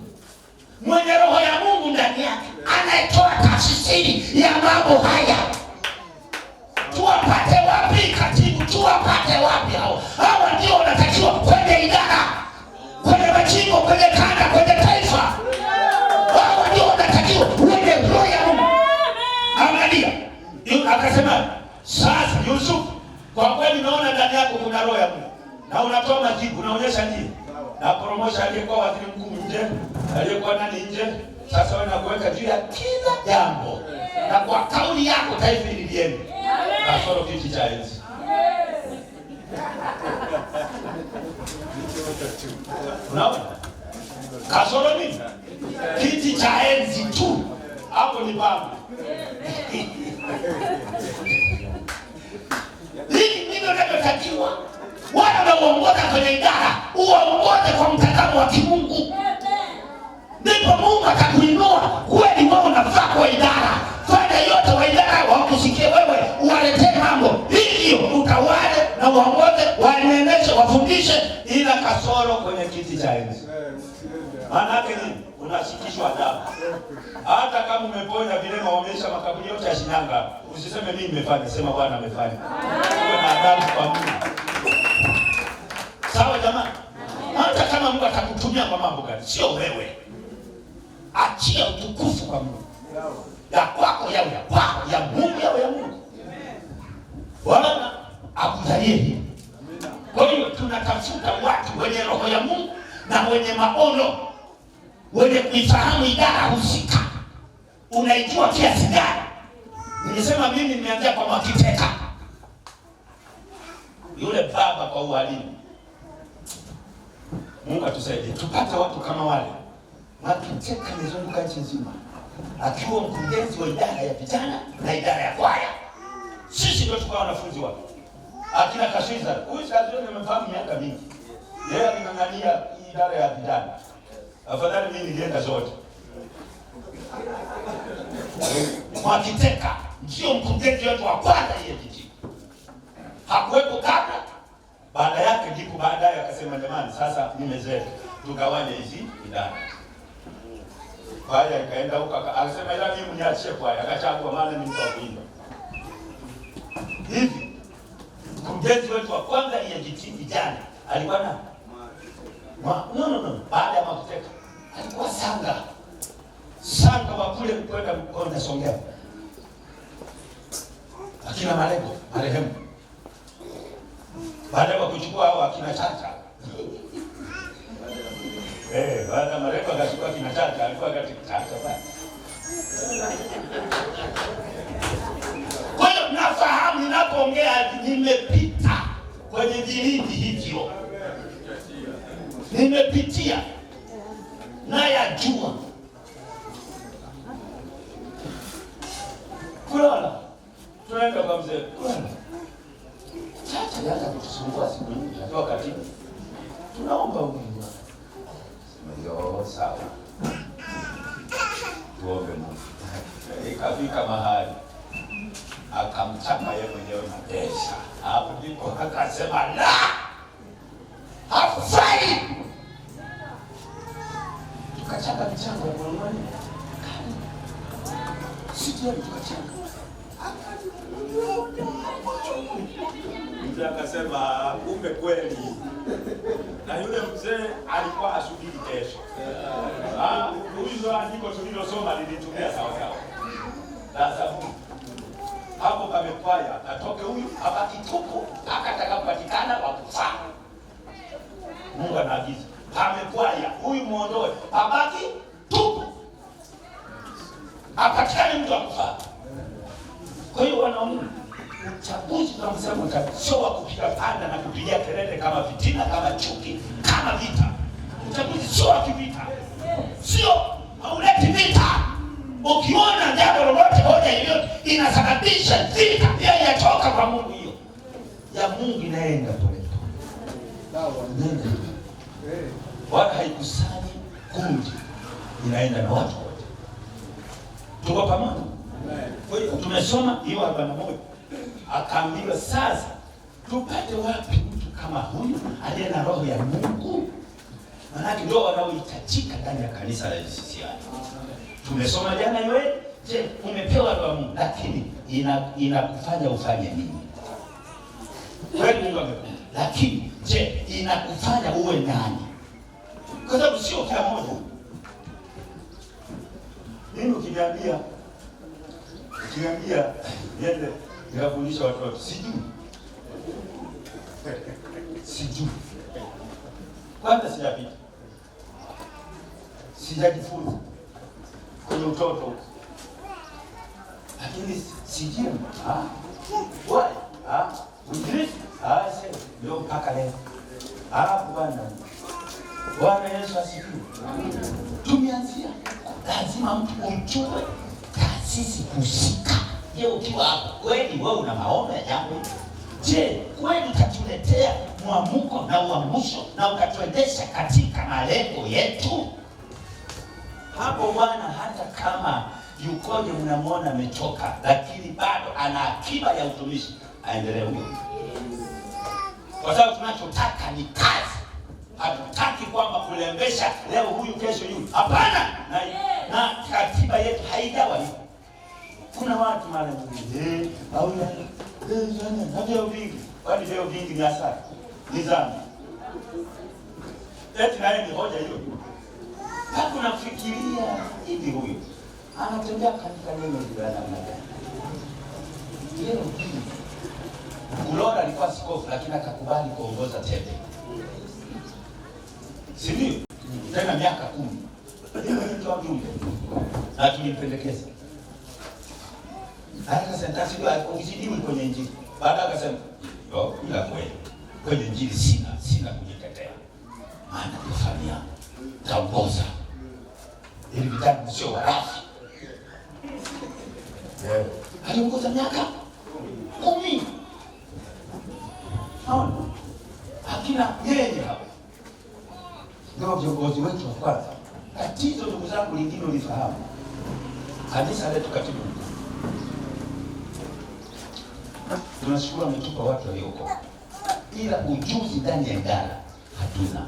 mwenye roho ya Mungu ndani yake, anayetoa tafsiri ya mambo haya? Tuwapate wapi katibu? Tuwapate wapi hao? Hawa ndio wanatakiwa kwenye idara, kwenye majimbo, kwenye kanda, kwenye taifa. Hawa ndio wanatakiwa wenye roho ya Mungu. Angalia, akasema sasa Yusufu, kwa kweli naona ndani yako kuna roho ya Mungu na unatoa majibu, unaonyesha nini? Na promosha aliyekuwa waziri mkuu nje, aliyekuwa nani nje, sasa wewe nakuweka juu ya kila jambo, na kwa kauli yako taifa lilienda kasoro kiti cha enzi. Unaona? Kasoro nini? Kiti cha enzi tu. Hapo ni babu. Hii ndivyo inavyotakiwa. Wala unaongoza kwenye idara, uongoze kwa mtazamo wa kimungu. Ndipo Mungu atakuinua. Kweli wewe unafaa kwa idara. Fanya yote wa idara wakusikie wewe, uwaletee mambo. Hivyo utawale na uongoze, waendeleze, wafundishe, ila kasoro kwenye kiti cha enzi. Maana yake nini? Unashikishwa adabu. Hata kama umeponya vilema, wameisha makaburi yote ya Shinyanga, usiseme mimi nimefanya, sema Bwana amefanya. Uwe na adabu kwa Mungu. Sawa jamani? Hata kama Mungu atakutumia kwa mambo gani, sio wewe. Achia utukufu kwa Mungu. Ya kwako yawe ya kwako, ya Mungu yawe ya Mungu. Bwana akujalie hili. Kwa hiyo tunatafuta watu wenye roho ya Mungu na wenye maono, wenye kuifahamu idara husika. Unaijua kiasi gani? Nilisema mimi nimeanzia kwa Mwakiteka, yule baba kwa ualimu. Mungu atusaidie tupate watu kama wale. Mwakiteka nizunguka nchi nzima akiwa mkurugenzi wa idara ya vijana na idara ya kwaya. Sisi ndio tukawa wanafunzi wake. Akina Kashiza, huyu kazi yake nimefahamu miaka mingi. Yeye aling'ang'ania idara ya vijana. Afadhali mimi nilienda zote. Mwakiteka ndio mkurugenzi wetu wa kwanza EAGT. Hakuwepo kabla. Baada yake ndipo baadaye akasema jamani, sasa nimezeeka, tugawanye hizi idara. Kwaya ikaenda huko, akasema ila mimi niachie kwaya, akachagua maana ni mtu wa kuimba. Hivi mkurugenzi wetu wa kwanza EAGT vijana alikuwa na no. Baada ya Mwakiteka alikuwa Sanga wa kule kwenda Konda Songea. Akina Marego marehemu. Baada ya kuchukua hao akina Chacha. Baada ya Marego akachukua akina Chacha, alikuwa katika Chacha pale. Kwa hiyo nafahamu ninapoongea nimepita kwenye vilindi hivyo. Nimepitia na yajua. Kulala. Tunaenda kwa mzee. Kulala. Chacha yaanza kutusumbua siku nyingi. Ndio wakati tunaomba Mungu. Ndio sawa. Tuombe Mungu. Ikafika mahali akamchapa yeye mwenyewe na pesa. Hapo ndipo akasema la. Hafai. Tukachanga mchango wa Mungu. Sisi tukachanga. Mzee akasema kumbe kweli. Na yule mzee alikuwa asubiri kesho. Huyo andiko tulilosoma lilitumia sawa sawa. Sasa hapo pamekwaya, atoke huyu abaki tupu akatakapatikana wa kufaa. Mungu anaagiza. Pamekwaya, huyu muondoe, abaki tupu. Apatikane mtu wa kufaa. Kwa hiyo wanaona uchaguzi tunamsema sio wa kupiga panda na kupigia kelele kama fitina, kama chuki, kama vita. Uchaguzi sio wa kivita. Sio hauleti vita. Ukiona jambo lolote hoja yoyote inasababisha vita, hiyo inatoka kwa Mungu hiyo. Ya Mungu inaenda pole pole. Wala haikusanyi kundi. Inaenda na watu wote. Tuko pamoja. Kwa hiyo tumesoma hiyo 41. Akaambiwa sasa tupate wapi mtu kama huyu aliye na roho ya Mungu? Maana ndio wanaohitajika ndani ya kanisa la CCI. Tumesoma jana yeye, je, umepewa roho ya Mungu lakini inakufanya ufanye nini? Kweli Mungu amekupa. Lakini je, inakufanya uwe nani? Kwa sababu sio kila mmoja. Mimi ukiniambia niende nikafundisha watoto sijui. Kwanza sijapita. Sijajifunza kwenye utoto. Lakini sijui. Uingereza. Sasa ndio mpaka leo. Bwana Yesu asifiwe. Tumeanzia lazima mtu umchue taasisi husika. Je, ukiwa hapo kweli wewe una maono ya jambo? Je, kweli utatuletea mwamuko na uamsho na ukatuendesha katika malengo yetu? Hapo Bwana hata kama yukoje mnamwona amechoka, lakini bado ana akiba ya utumishi, aendelee huko. Kwa sababu tunachotaka ni kazi. Hatutaki kwamba kulembesha leo huyu kesho yule. Hapana. Na katiba yetu haijawa hivyo. Kuna watu mara nyingi au na vyeo vingi. Kwani vyeo vingi ni hasara? Ni dhambi. Eti naye ni hoja hiyo. Hapo nafikiria hivi, huyu anatembea katika neno la namna gani? Leo Ulora alikuwa askofu lakini akakubali kuongoza Tembe. Si ndio? Tena miaka 10. Ndio ndio wajumbe. Na tulimpendekeza. Akasema ukijidiwi kwenye Injili. Baada akasema, "Yo, ila kweli. Kwenye Injili sina kujitetea. Maana kufanya taongoza. Ili vitabu sio warafi." Aliongoza miaka 10. Haona? Hakina yeye hapo. Ndio viongozi wetu wa kwanza. Tatizo ndugu zangu lingine ulifahamu. Kanisa letu katibu. Tunashukuru ametupa watu walioko. Ila ujuzi ndani ya idara hatuna.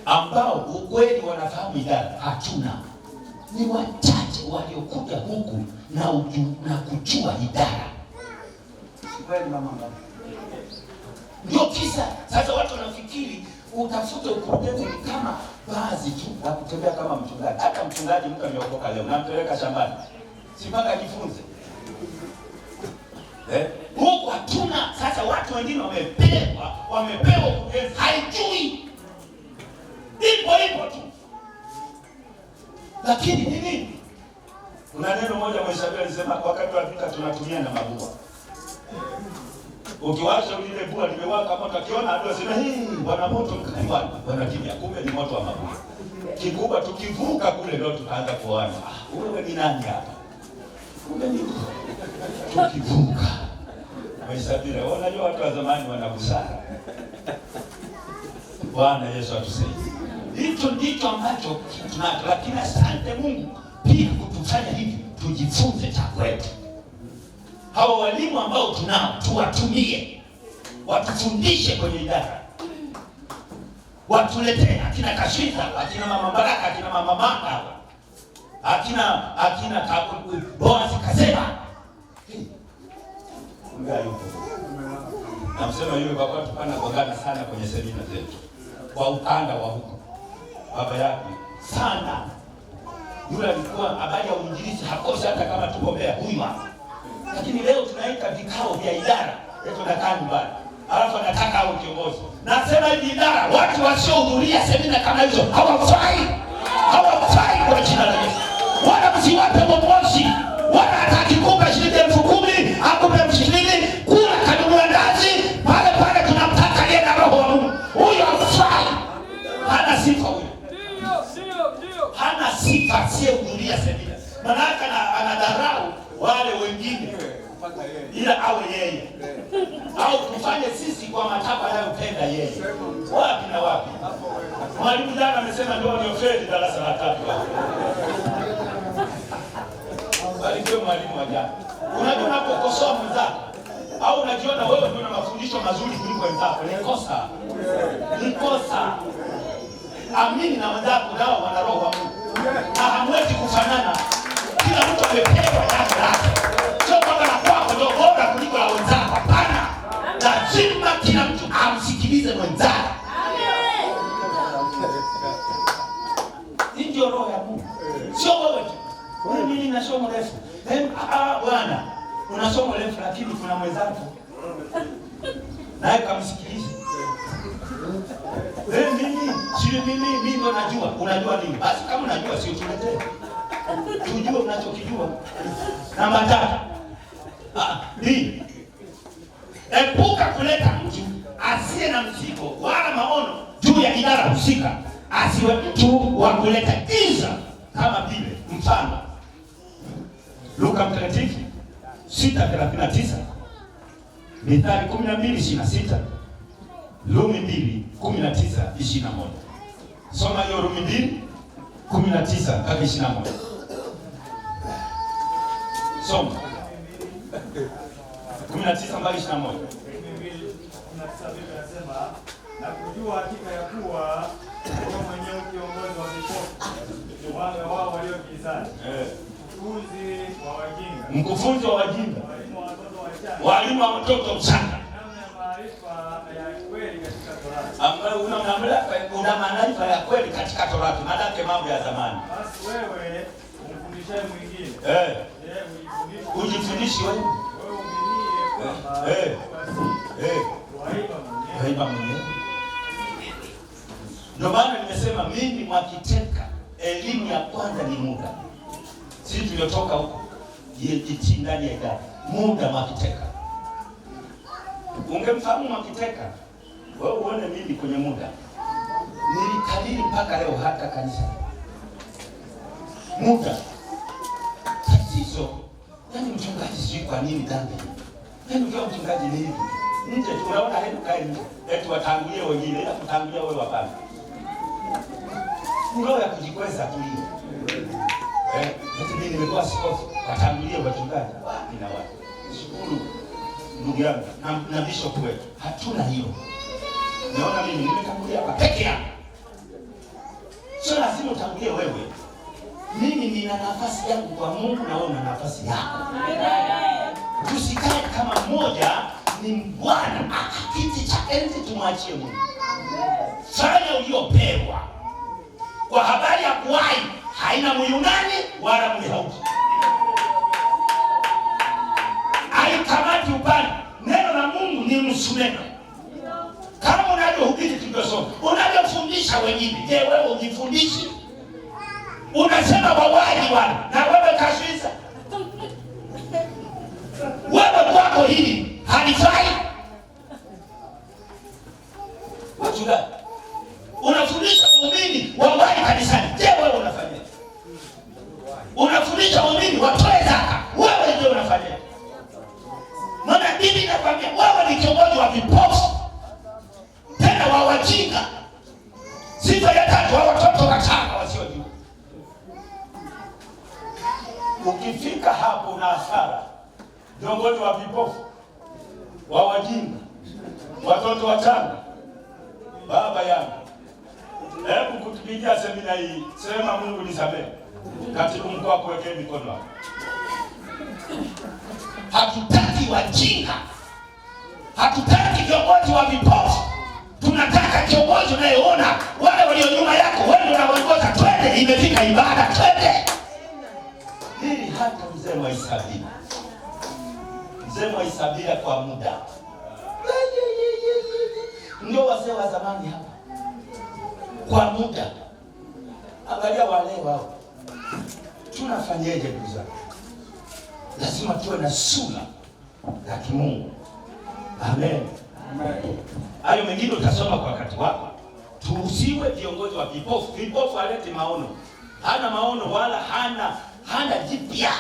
Ambao ukweli wanafahamu idara hatuna. Ni wachache waliokuja huku na kujua idara. Kweli mama. Ndio kisa sasa watu wanafikiri utafute ukurugenzi kama baadhi tu na kutembea kama mchungaji. Hata mchungaji mtu ameokoka leo nampeleka shambani. Si mpaka ajifunze. Huko hatuna. Sasa watu wengine wamepewa ukurugenzi haijui. Ipo tu. Lakini nini? Kuna neno moja Mheshimiwa alisema wakati wa vita tunatumia na mabua. Ukiwasha ile bua limewaka moto, akiona adui asema bwana moto mkali, wanakimbia, kumbe ni moto wa mabua. Kikubwa tukivuka kule ndio tutaanza kuona. Wewe ni nani hapa? Kumbe ni tukivuka. Mheshimiwa, unajua watu wa zamani wana busara. Bwana Yesu atusaidie. Hicho ndicho ambacho tunacho, lakini asante Mungu pia kutufanya hivi tujifunze cha kwetu. Hawa walimu ambao tunao tuwatumie, watufundishe kwenye idara, watuletee akina Kashiza, akina mama Baraka, akina mama Manga, akina Boazi Kasema. Namsema yule baba tupana kogana sana kwenye semina zetu kwa ukanda wa huko. Baba yake sana yule alikuwa habari ya uinjilisti hakosa hata kama tuko Mbeya huyu hapa. Lakini leo tunaita vikao vya idara, leo tunakaa nyumbani. Alafu anataka awe kiongozi. Nasema hivi idara, watu wasiohudhuria semina kama hizo hawafai. Hawafai kwa jina la Yesu. Wala msiwape momoshi. Wala hata kikupa shilingi 10,000, akupe 20,000, kula kanunua ndazi, pale tunamtaka yeye na roho wa Mungu. Huyo hafai. Hana sifa huyo. Ndio. Hana sifa asiyehudhuria semina. Maana anadharau wale wengine ila awe yeye au tufanye sisi kwa matakwa yanayopenda yeye. Wapi na wapi? Mwalimu jana amesema ndio niofeli darasa la 3. Bali ndio mwalimu wa jana. Unajua unapokosoa mwenzako au unajiona wewe ndio una mafundisho mazuri kuliko wenzako, ni kosa. Amini na wenzako nao wana roho wa Mungu. Na hamwezi kufanana. Kila mtu amepewa jambo lake. Sio kwamba la kwako ndio bora kuliko la wenzako. Hapana. Lazima kila mtu amsikilize mwenzake. Hii ndio roho ya Mungu. Sio wewe tu. Wewe mimi na somo refu. Bwana, una somo refu lakini kuna mwenzako. Naye kamsikilize. Mimi ndo najua. Unajua nini? Basi kama unajua sio tuletee. Tujue unachokijua. Namba 3. Epuka kuleta mtu asiye na mzigo wala maono juu ya idara husika. Asiwe mtu wa kuleta giza kama vile mfano. Luka Mtakatifu 6:39. Mithali 12:26. Rumi 2:19-21. Soma hiyo Rumi 2:19-21. Soma 19:21. Nasema na kujua hakika ya kuwa wewe mwenyewe kiongozi wa vipofu wao walio gizani. Mkufunzi wa wajinga. Walimu wa watoto wachanga. una mamlaka, una maarifa ya kweli katika Torati, maana mambo ya zamani. Basi wewe umfundishe mwingine. Ujifundishe wewe. Wewe uminie kwamba waiba mwenyewe. Ndio maana nimesema mimi Mwakiteka, elimu ya kwanza ni muda. Sisi tuliotoka huko jiti ndani ya idara muda. Mwakiteka, ungemfahamu Mwakiteka wewe uone mimi kwenye muda nilikalili mpaka leo, hata kanisa muda tatizo. Yani mchungaji sijui kwa nini dhambi. Yani ukiwa mchungaji ni hivi nje tunaona hebu kae eti watangulie wengine, ila kutangulia wewe hapana. Roho ya kujikweza tu hiyo. Eti mimi nimekuwa sikofu, watangulie wachungaji. Wapi na wapi? Shukuru ndugu yangu na bishop wetu. Hatuna hiyo. Naona mimi nimetangulia hapa peke yangu. Sio lazima utangulie wewe. Mimi nina nafasi yangu kwa Mungu na wewe una nafasi yako. Tusikae kama mmoja ni Bwana, kiti cha enzi tumwachie Mungu. Fanya uliopewa. Kwa habari ya kuwahi haina Myunani wala Myahudi. Haikamati upande. Neno la Mungu ni msumeno. Kama unavyohubiri tulivyosoma, unavyofundisha wengine, je, wewe ujifundishi? Unasema wawahi wana na wewe kashiza. Wewe kwako hili halifai. Wachungaji, unafundisha waumini wawahi kanisani. Je, wewe unafanya? Unafundisha waumini watoe zaka. Wewe ndio unafanya. Maana Biblia inakwambia wewe ni kiongozi wa vipofu. Tena wa wajinga. Sifa ya tatu, wa watoto wachanga wasiojua. Ukifika hapo na hasara, viongozi wa vipofu, wa wajinga, watoto wachanga, baba yangu, hebu kutupigia semina hii, sema Mungu nisamehe. Katibu mkuu akuwekee mikono hapo. Hatutaki wajinga. Hatutaki viongozi wa vipofu. Tunataka kiongozi unayeona wale walio nyuma yako, wewe ndio unaongoza. Twende, imefika ibada, twende. Hili hata mzee wa Isabia. Mzee wa Isabia kwa muda. Ndio wazee wa zamani hapa. Kwa muda. Angalia wale wao. Tunafanyaje ndugu zangu? Lazima tuwe na sura ya kimungu. Amen. Amen. Hayo mengine utasoma kwa wakati wako. Tuusiwe viongozi wa vipofu. Vipofu alete maono. Hana maono wala hana jipya.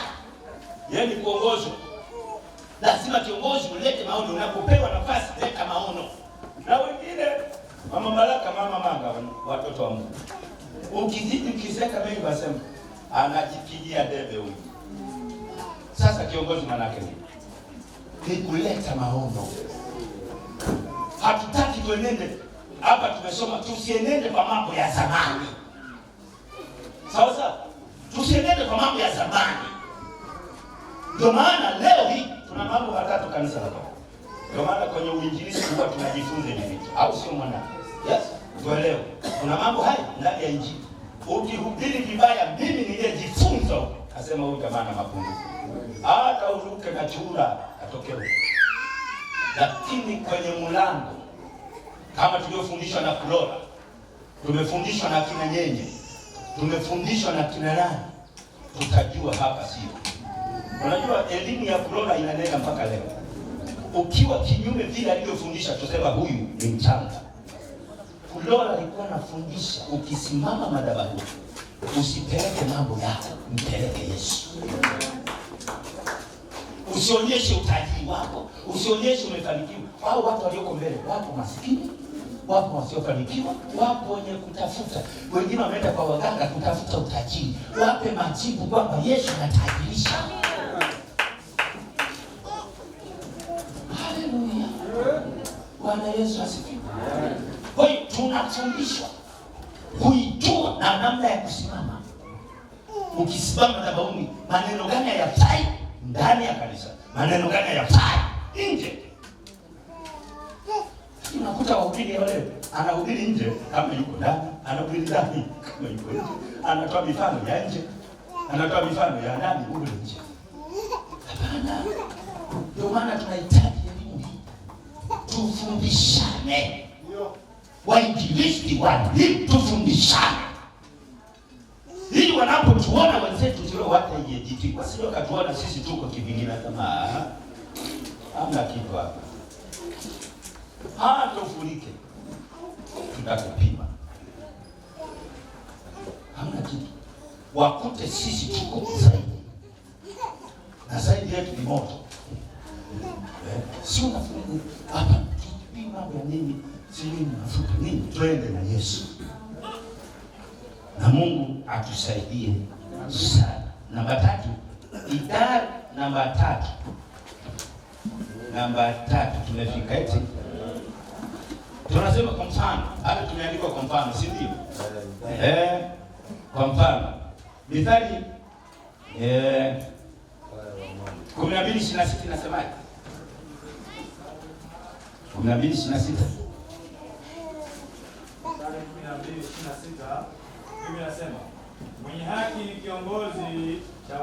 Yeye ni kuongozwa. Lazima kiongozi ulete maono. Unapopewa nafasi leta maono. Na wengine mama Baraka, mama Manga, watoto wa Mungu. Ukizidi ukiseka mengi wasema anajipigia debe huyu. Sasa kiongozi manake ni kuleta maono. Hatutaki tuenende hapa, tumesoma tusienende kwa mambo ya zamani. Sawa sawa? Tusienende kwa mambo ya zamani. Ndio maana leo hii tuna mambo matatu kanisa hapa. Ndio maana kwenye uinjilisti huwa tunajifunza hivi vitu. Au sio mwana? Yes. Tuelewe. Kuna mambo haya ndani ya Injili. Ukihubiri vibaya, mimi niliyejifunza nasema huyu jamaa ana mapungufu. Hata uruke na chura atokee. Lakini kwenye mlango kama tuliofundishwa na Flora, tumefundishwa na kina Nyenye, tumefundishwa na kina nani, tutajua hapa sio. Unajua elimu ya Flora inanena mpaka leo. Ukiwa kinyume vile alivyofundisha tusema huyu ni mchanga. Flora alikuwa anafundisha ukisimama madhabahu usipeleke mambo yako, mpeleke Yesu. Usionyeshe utajiri wako, usionyeshe umefanikiwa. Hao watu walioko mbele wapo maskini, wapo wasiofanikiwa, wapo wenye kutafuta. Wengine wameenda kwa waganga kutafuta utajiri. Wape majibu kwamba Yesu anatajirisha. Haleluya. Bwana Yesu asifiwe. Kwa hiyo tunafundishwa kuijua na namna ya kusimama. Ukisimama madhabahuni, maneno gani hayafai ndani ya kanisa, maneno gani hayafai nje. Unakuta wahubiri wale anahubiri nje kama yuko ndani, anahubiri ndani kama yuko nje, anatoa mifano ya nje, anatoa mifano ya ndani huko nje. Hapana. Ndio maana tunahitaji elimu hii. Tufundishane. Wainjilisti walimu tufundishane. Ili wanapotuona wenzetu sio wata EAGT, wasio katuona sisi tuko kivingine kama hamna kitu hapa. Tufurike. Tutakupima. Hamna kitu. Wakute sisi tuko zaidi. Na zaidi yetu ni moto. Sio nafikiri hapa tupima ya nini? Si nini mafuta nini? Twende na Yesu. Na Mungu atusaidie sana. Namba 3. Idara namba 3. Namba 3 tumefika eti. Tunasema kwa mfano, hata tumeandika kwa mfano, si ndio? Kwa mfano. Mithali 12:26 nasemaje? 12:26. Biblia inasema mwenye haki ni kiongozi cha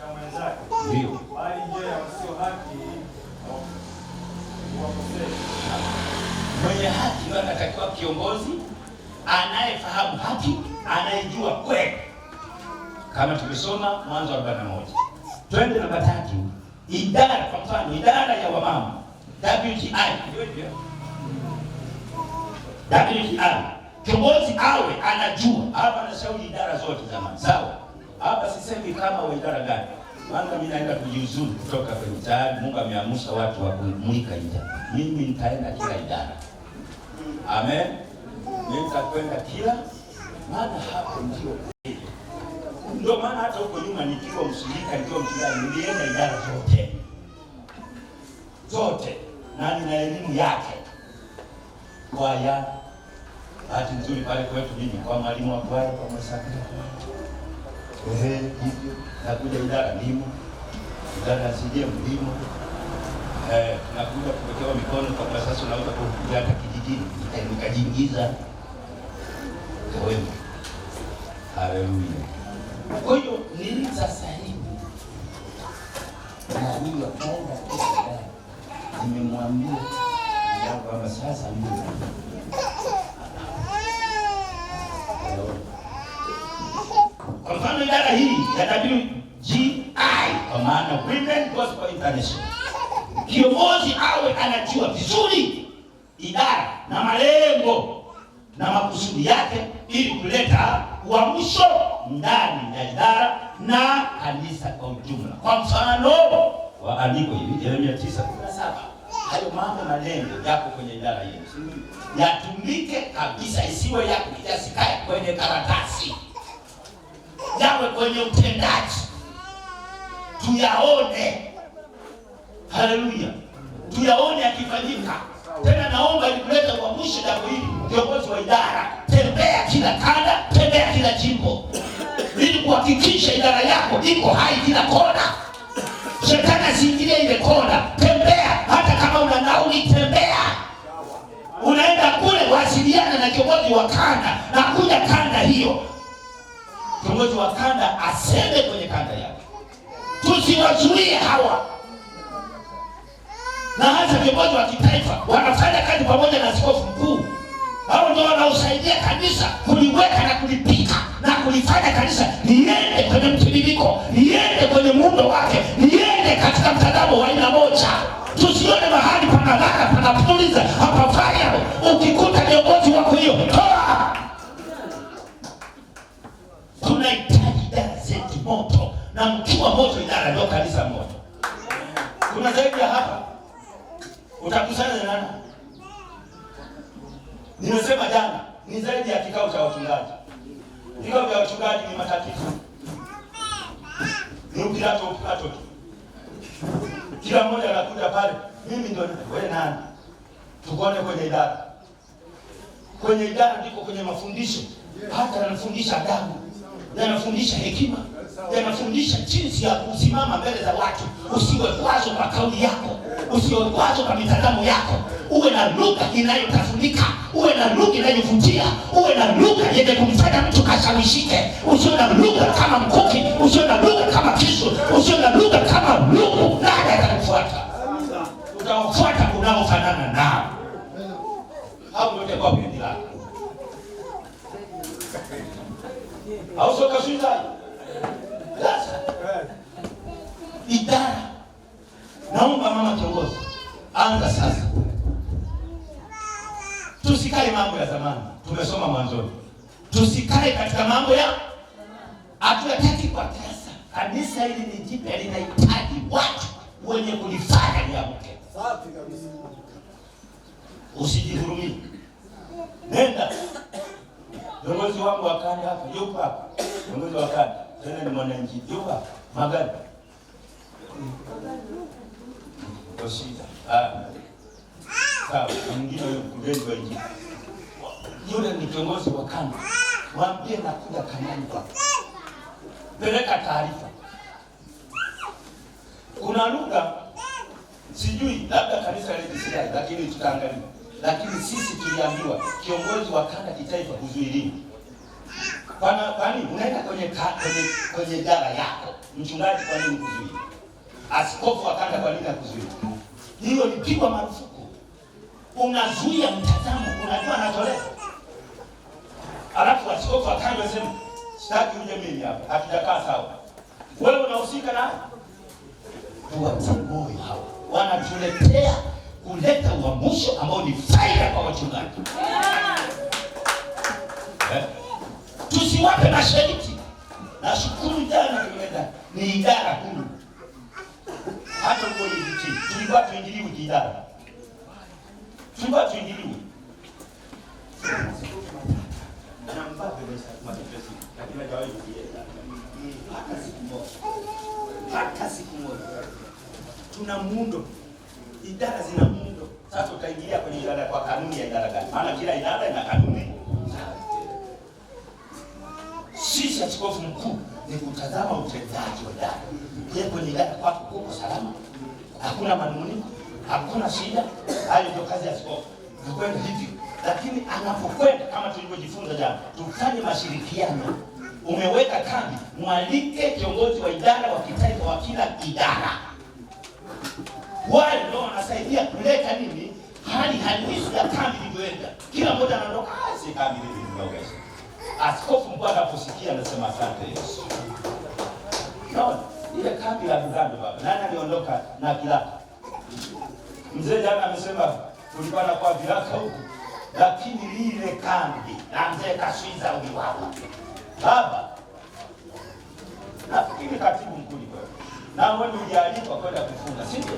mwenzake. Ndio. Bali njia ya wasio haki wakosea. Mwenye haki anatakiwa kiongozi anayefahamu haki, anayejua kweli. Kama tulisoma Mwanzo 41. Twende namba 3. Idara, kwa mfano idara ya wamama. WTI. Kiongozi awe anajua. Hapa nashauri idara zote jamani. Sawa? Hapa sisemi kama wa idara gani. Maana mimi naenda kujiuzuru kutoka kwenye tayari Mungu ameamsha watu wa kumulika idara. Mimi nitaenda kila idara. Amen. Mimi nitakwenda kila, maana hapo ndio maana hata huko nyuma nikiwa mshirika, nikiwa mchungaji, nilienda idara zote na nina elimu yake. Kwaya, bahati nzuri pale kwetu mimi kwa mwalimu wa kwaya kwa Masaka. Hivyo nakuja idara ndimo, idara sije mlimo. Nakuja kuwekewa mikono kwa sasa, unaweza kuja hata kijijini nikajiingiza kwa wewe. Haleluya. Kwa hiyo nini sasa hivi? Na mimi wakaenda kwa nimemwambia ya kwamba sasa mimi kwa mfano idara hii ya WGI kwa maana Women Gospel International, kiongozi awe anajua vizuri idara na malengo na makusudi yake ili kuleta uamsho ndani ya idara na kanisa kwa ujumla. Kwa mfano wa andiko hivi Yeremia 9:17, hayo mambo malengo yako kwenye idara hiyo yatumike kabisa, isiwe yasikae kwenye karatasi, yawe kwenye utendaji, tuyaone. Haleluya, tuyaone yakifanyika. Tena naomba ilileta uamsho jambo hili, kiongozi wa idara, tembea kila kanda, tembea kila jimbo, ili kuhakikisha idara yako iko hai kila kona. Shetani asiingilie ile kona. Tembea, hata kama una nauli, tembea. Unaenda kule, wasiliana na kiongozi wa kanda na kuja kanda hiyo. Kiongozi wa kanda aseme kwenye kanda yake. Tusiwazuie hawa. Na hasa viongozi wa kitaifa wanafanya kazi pamoja na askofu mkuu. Hao ndio wanaosaidia kanisa kuliweka na kulipika na kulifanya kanisa liende kwenye mtiririko, liende kwenye muundo wake, liende katika mtazamo wa aina moja. Tusione mahali panalala panapuliza hapa fanya. Ukikuta viongozi wako hiyo, toa. Tunahitaji idara zetu moto, na mkiwa moto idara ndio kanisa moto. Kuna zaidi ya hapa. Utakusanya na nani? Nimesema jana, ni zaidi ya kikao cha wachungaji. Vikao vya wachungaji ni matatizo. Ni ukilato tu. Kila mmoja anakuja pale, mimi ndio wewe nani? Tukone kwenye idara. Kwenye idara ndiko kwenye mafundisho. Hata yanafundisha adabu, yanafundisha hekima, yanafundisha jinsi ya kusimama mbele za watu. Usiwe kwazo kwa kauli yako, usiwe kwazo kwa mitazamo yako. Uwe na lugha inayotafunika, uwe na lugha inayovutia, uwe na lugha yenye kumfanya mtu kashawishike. Usiwe na lugha kama mkuki, usiwe na lugha kama kisu, usiwe na lugha kama lugu. Nani atakufuata? Utawafuata unaofanana nao. Hapo ndio kwa pindi lako. Au soka suizai. Sasa. Idara. Naomba mama kiongozi, anza sasa. Tusikae mambo ya zamani. Tumesoma mwanzoni. Tusikae katika mambo ya hatutaki kwa pesa. Kanisa hili ni jipya, linahitaji watu wenye kulifanya liamke. Safi kabisa. Usijihurumie. Nenda. Viongozi wangu wakanda hapa, yupo hapa. Viongozi wakanda, tena ni mwananchi, yupo hapa. Magari. Osida. Sawa, mwingine yule mkurugenzi wa injili. Yule ni kiongozi wa kanda. Mwambie nakuja kanani kwa. Peleka taarifa. Kuna lugha sijui labda kanisa lilisikia, lakini tutaangalia. Lakini sisi tuliambiwa kiongozi wa kanda kitaifa kuzuiliwa. Kwani unaenda kwenye idara yako, mchungaji kwa nini kuzuiliwa? Askofu wa kanda kwa nini kuzuiliwa? Hiyo ni pigwa marufuku. Unazuia mtazamo, unajua anatolea. Alafu askofu wa kanda anasema, "Sitaki uje mimi hapa, hatujakaa sawa." Wewe unahusika na tuwatimoi hao. Wanatuletea kuleta uamusho ambao ni faida kwa wachungaji. Tusiwape masharti. Na shukuru jana tumeenda ni idara huru. Hata kwa hivi tulikuwa tuingiliwe idara. Tulikuwa tuingiliwe. Na mbabe matatizo. Lakini hajawahi kuienda. Hata siku moja. Tuna muundo. Idara zina muundo. Sasa utaingilia kwenye idara kwa kanuni ya idara gani? Maana kila idara ina kanuni. Sisi askofu mkuu ni kutazama utendaji wa idara. Je, kwenye idara kwako kuko salama? Hakuna manunguniko, hakuna shida. Hayo ndio kazi ya askofu. Tukwenda hivyo. Lakini anapokwenda kama tulivyojifunza jana, tufanye mashirikiano. Umeweka kambi, mwalike kiongozi wa idara wa kitaifa wa kila idara. Wale ndio wanasaidia kuleta nini? Hali halisi ya kambi ilivyoenda. Kila mmoja anaondoka, si kambi ilivyoenda. Askofu mkuu anaposikia anasema asante Yesu. Naona ile kambi la Bugando baba. Nani aliondoka na Kilaka? Mzee jana amesema tulikuwa na kwa Vilaka huko. Lakini lile kambi na mzee Kaswiza uliwawa. Baba. Nafikiri katibu mkuu ni wewe. Na wewe ulialikwa kwenda kufunga, si ndio?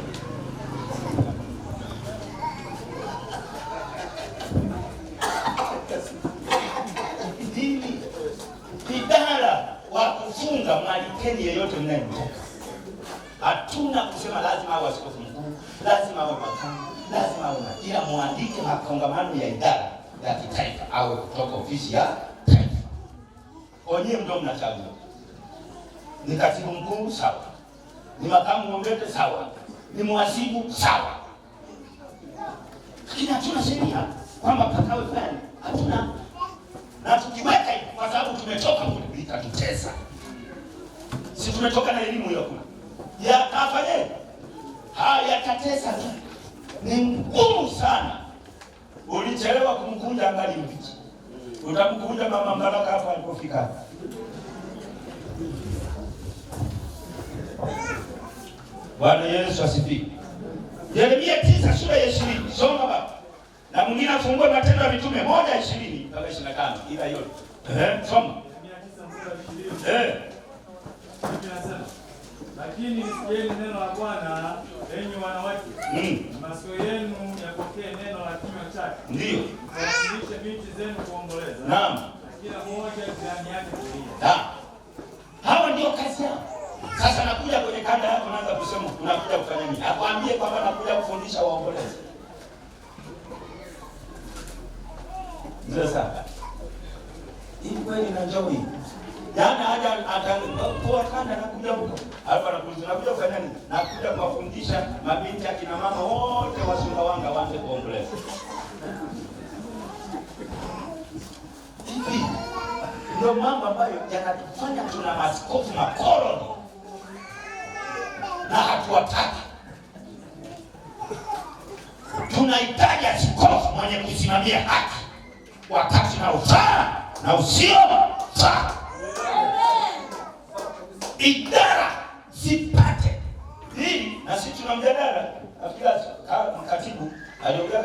Idara wa kufunga mwalikeni yeyote mnayemtaka. Hatuna kusema lazima awe askofu mkuu, lazima awe makamu, lazima awe ila muandike makongamano ya idara ya kitaifa awe kutoka ofisi ya taifa. Onye ndio mnachagua. Ni katibu mkuu sawa. Ni makamu mwongete sawa. Ni mwasibu sawa. Lakini hatuna sheria kwamba pakawe fulani. Hatuna. Na tukiweka hivi kwa sababu tumetoka kule litatutesa. Si tumetoka na elimu hiyo kule. Ya kafanye. Haya yatatesa tu. Ni ngumu sana. Ulichelewa kumkunja angali mbichi. Utamkunja mama Mbaraka hapa alipofika. Bwana Yesu asifiwe. Yeremia 9 sura ya 20. Soma baba. Na mwingine afungue Matendo ya Mitume 1:20 mpaka 25. Ila yote. Soma. Yeremia 9 sura ya 20. Inasema, lakini sikieni neno la Bwana enyi wanawake. Masikio yenu yapokee neno la kinywa chake. Ndio. Msilishe binti zenu kuomboleza. Naam. Kila mmoja ndani yake kulia. Hawa ndio kazi yao. Sasa nakuja kwenye kanda yako naanza kusema unakuja kufanya nini? Akwambie kwamba nakuja kufundisha waombolezi. Ndio sasa. Hii kweli na njoo hii. Jana haja atakuwa kanda nakuja huko. Hapa nakuja kufanya nini? Nakuja kuwafundisha mabinti akina mama wote wa Sumbawanga waanze kuomboleza. mambo ambayo yanatufanya tuna maaskofu makoroni na hatuwataki. Tunahitaji askofu mwenye kusimamia haki wakati na ufaa na usiofaa. Idara zipate hili, na sisi tuna mjadala. Katibu aliongea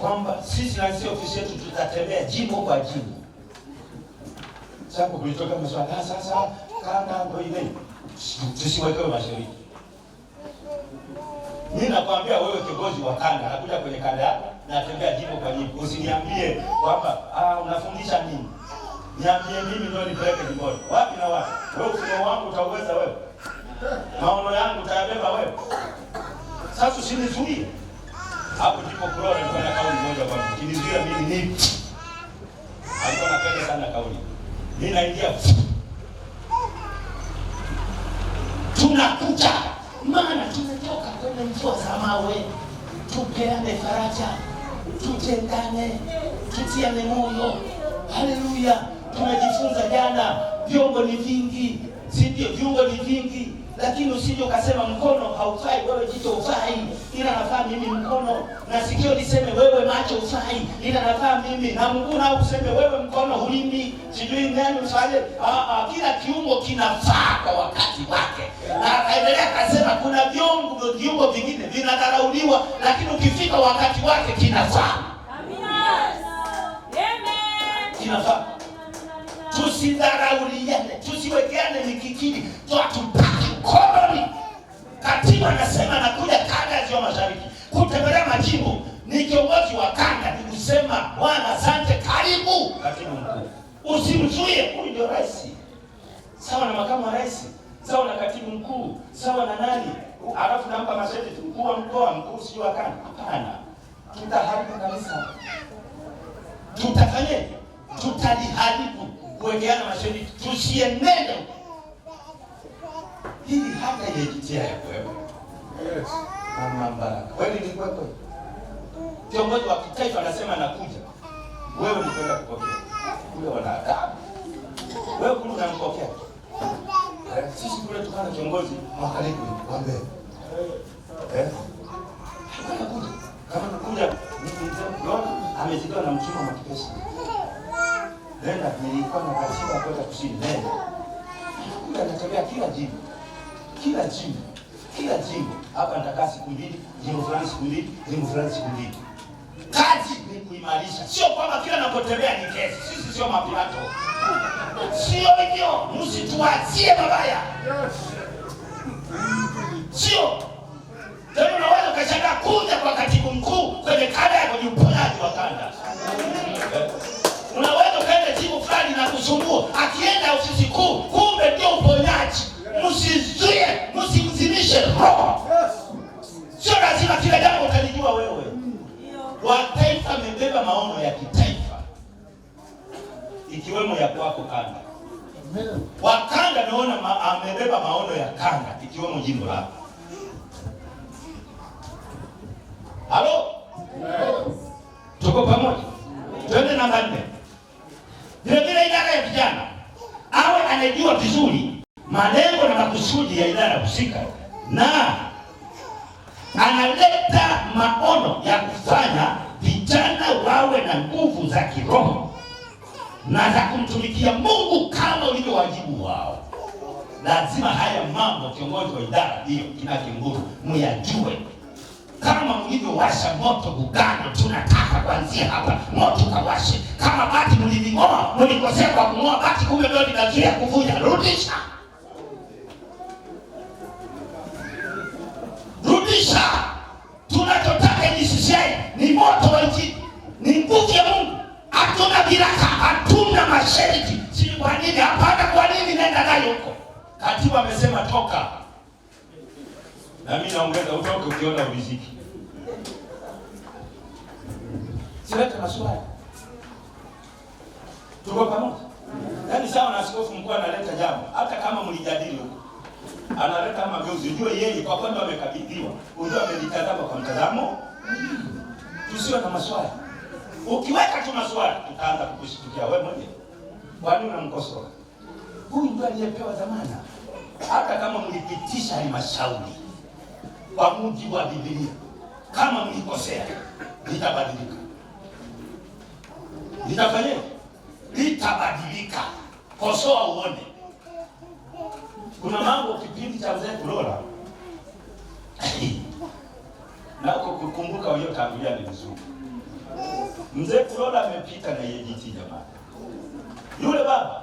kwamba sisi na sisi ofisi yetu tutatembea jimbo kwa jimbo. Sasa kulitoka maswala sasa kanda ndio ile tusiweke mashariki. Mimi nakwambia wewe kiongozi wa kanda, nakuja kwenye kanda yako na tembea jimbo kwa jimbo. Usiniambie kwamba unafundisha nini. Niambie mimi ndio nipeleke jimboni. Wapi na wapi? Wewe ufumo wangu utauweza wewe. Maono yangu utayabeba wewe. Sasa usinizuie. Hapo ndipo Kurola alikuwa na kauli moja kwa kinizuia mimi nini? Alikuwa anapenda sana kauli. Mimi naingia. Tunakuja maana tumetoka kwenye mvua za mawe. Tupeane faraja. Tutengane. Tutiane moyo. Haleluya. Tumejifunza jana, vyombo ni vingi, si ndio? Vyombo ni vingi, lakini usije ukasema mkono haufai, wewe jicho ufai, ila nafaa mimi mkono, na sikio liseme wewe macho ufai, ila nafaa mimi, na mguu nao useme wewe mkono hulimi, sijui nani ufanye. Kila kiungo kinafaa kwa wakati wake. Na akaendelea akasema kuna viungo vingine vinadharauliwa, lakini ukifika wakati wake kinafaa. Amina. Amen. Kinafaa. Tusidharauliane, tusiwekeane mikikili, hatutaki koloni. Katiba nasema nakuja kanda ya Ziwa Mashariki kutembelea majimbo, ni kiongozi wa kanda, ni kusema Bwana asante, karibu katibu mkuu. Usimzuie, huyu ndio rais. Sawa na makamu wa rais, sawa na katibu mkuu, sawa na nani? Alafu nampa masharti mkuu wa mkoa, mkuu sio wa kanda. Hapana. Tutaharibu kabisa. Tutafanye, tutaliharibu kuwekeana masharti, tusienende. Hili hata yejitia ya kwewe. Yes. Mama Baraka. Kweli ni kwewe. Kiongozi wa kitaifa anasema nakuja. Wewe ni kwenda kupokea. Kule wanadamu. Wewe kule unampokea. Sisi kule tukana kiongozi mwakaliku wambe. Anakuja. Kama nakuja Yona amezidiwa na mchuma makipesi. Nenda nilikuwa na katiba kwenda kusini. Nenda. Kule anatembea kila jimbo. Hapa nitakaa siku mbili, jimbo fulani siku mbili, jimbo fulani siku mbili. Kazi ni kuimarisha. Sio kwamba kila napotembea ni kesi. Sisi sio mapilato. Sio hivyo. Msituachie mabaya. Sio. Tena unaweza ukashangaa kuja kwa katibu mkuu kwenye kanda ya uponyaji wa kanda. Unaweza ukaenda jimbo fulani na kusumbua. Akienda ofisi kuu, kumbe ndio uponyaji. Msizuie, msimzimishe roho. Sio lazima kila jambo utalijua wewe. Wa taifa amebeba maono ya kitaifa, ikiwemo ya kwako kanda. Wa kanda naona amebeba maono ya kanda, ikiwemo jimbo lako. Halo? Tuko pamoja? Twende namba 4. Vile idara ya vijana awe anajua vizuri malengo na makusudi ya idara husika, na analeta maono ya kufanya vijana wawe na nguvu za kiroho na za kumtumikia Mungu kama ulivyo wajibu wao. Lazima haya mambo kiongozi wa idara hiyo kinakinguru muyajue. Kama mlivyowasha moto Bugando, tunataka kuanzia hapa moto kawashe. Kama bati mliling'oa, mlikosea kwa kung'oa bati, kumbe ndio linazuia kuvuja. Rudisha. Tunachotaka ni sisi ni moto wa nchi, ni nguvu ya Mungu. Hatuna viraka, hatuna masharti. Si kwa nini? Hapana, kwa nini? Nenda nayo huko. Katiba amesema toka. Na mimi naongeza utoke ukiona riziki. Silete maswali. Tuko pamoja? Yaani sawa na askofu mkuu analeta jambo, hata kama mlijadili huko, analeta mageuzi, ujue yeye kwa kwamba amekabidhiwa, ujue amelitazama kwa mtazamo. Tusiwe na maswali. Ukiweka tu maswali, tutaanza kukushtukia wewe mwenyewe. Kwani unamkosoa? Huyu ndiye aliyepewa dhamana. Hata kama mlipitisha halmashauri kwa mujibu wa Biblia, kama mlikosea, litabadilika. Litafanyika? Litabadilika. Kosoa uone. Kuna mambo kipindi cha mzee Kulola na kukumbuka waliotangulia ni vizuri. Mzee Kulola amepita na EAGT jamani. Yule baba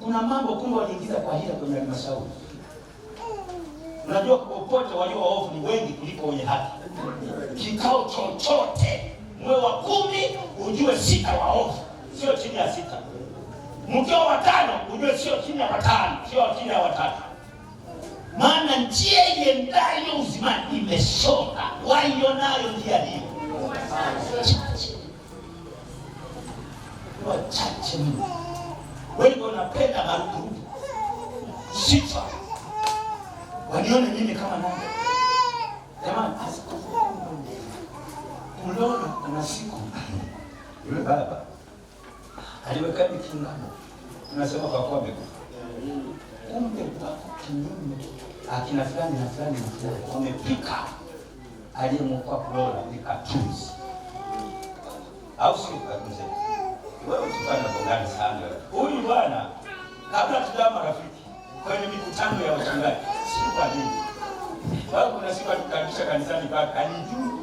kuna mambo kumbe waliingiza kwa hila kwenye halmashauri. Unajua popote walio waovu ni wengi kuliko wenye haki. Kikao chochote mwe wa 10 ujue 6 waovu, sio chini ya 6. Mkiwa 5 ujue sio chini ya 5, sio chini ya 3. Maana njia iendayo uzimani imesonga, waionayo njia hiyo wachache mno. Wengi wanapenda marupurupu, sifa, wanione mimi kama nani. Jamani, Kulola kuna siku yule baba aliweka mikingano, tunasema kwa kwa meko kumbe wako kinyume, akina fulani na fulani na fulani wamepika aliyemwokoa Kulola ni Katunzi, au sio? Katunzi wewe tupana bongani sana. Huyu bwana kabla tujawa marafiki kwenye mikutano ya wachungaji, si kwa nini wao kuna siku tukaribisha kanisani kwa kaniju,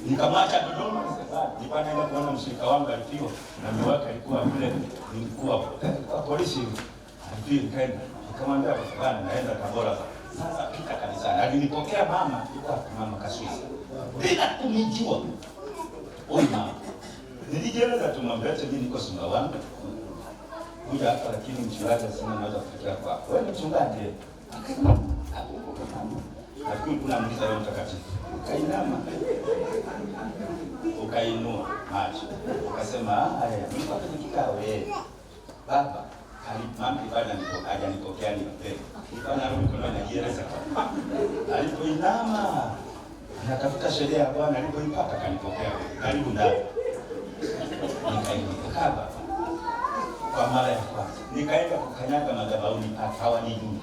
nikamwacha Dodoma. Sasa nilikuwa naenda kuona mshirika wangu alipiwa na mume wake alikuwa yule mkuu wa polisi, alipiwa kaenda, nikamwambia bwana naenda Tabora. Sasa pita kanisani, alinipokea mama, yuko mama Kaswisi bila kunijua. Oi mama, nilijieleza tu mwambie mimi niko Sumbawanga kuja hapa, lakini mchungaji asema naweza kufikia kwako. Wewe mchungaji, lakini kuna mliza Roho Mtakatifu. Ukainama, ukainua macho, ukasema haya niko kwenye kikao baba alimama ibada hajanipokea ni mapema. Bwana Roho mkono anajieleza kwa. Alipoinama anatafuta sheria ya Bwana, alipoipata kanipokea. Karibu ndani. Nikaingia kwa mara ya kwanza. Nikaenda kukanyaga madhabahuni pake, hawanijui.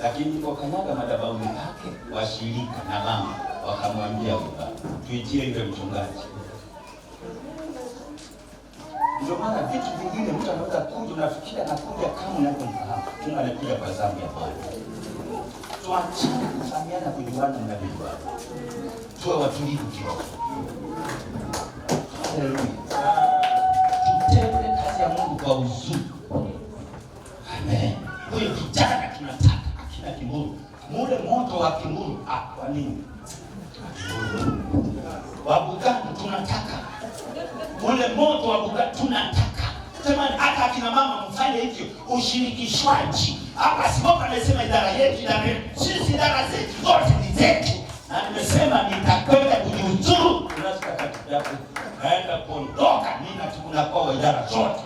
Lakini nilipokanyaga madhabahuni pake, washirika na mama wakamwambia baba, tuitie yule mchungaji. Ndio maana vitu vingine mtu anaweza kuja unafikiria anakuja kama unavyofahamu. Mungu anakuja kwa sababu ya Bwana. Tuachane kufanyana kujuana na vijuana. Tuwe watulivu kiroho. Haleluya. Tutende kazi ya Mungu kwa uzuri. Amen. Huyo kijana tunataka akina kiburi. Mule moto wa kiburi. Kwa nini? Wabugani tunataka. Ule moto wa Bugatti tunataka. Jamani, hata akina mama mfanye hivyo, ushirikishwaji. Hapa Siboka amesema idara yetu, sisi idara zetu zote ni zetu. Na nimesema nitakwenda kujiuzuru. Tunataka katika yako naenda kuondoka nina tukuna kwa idara zote.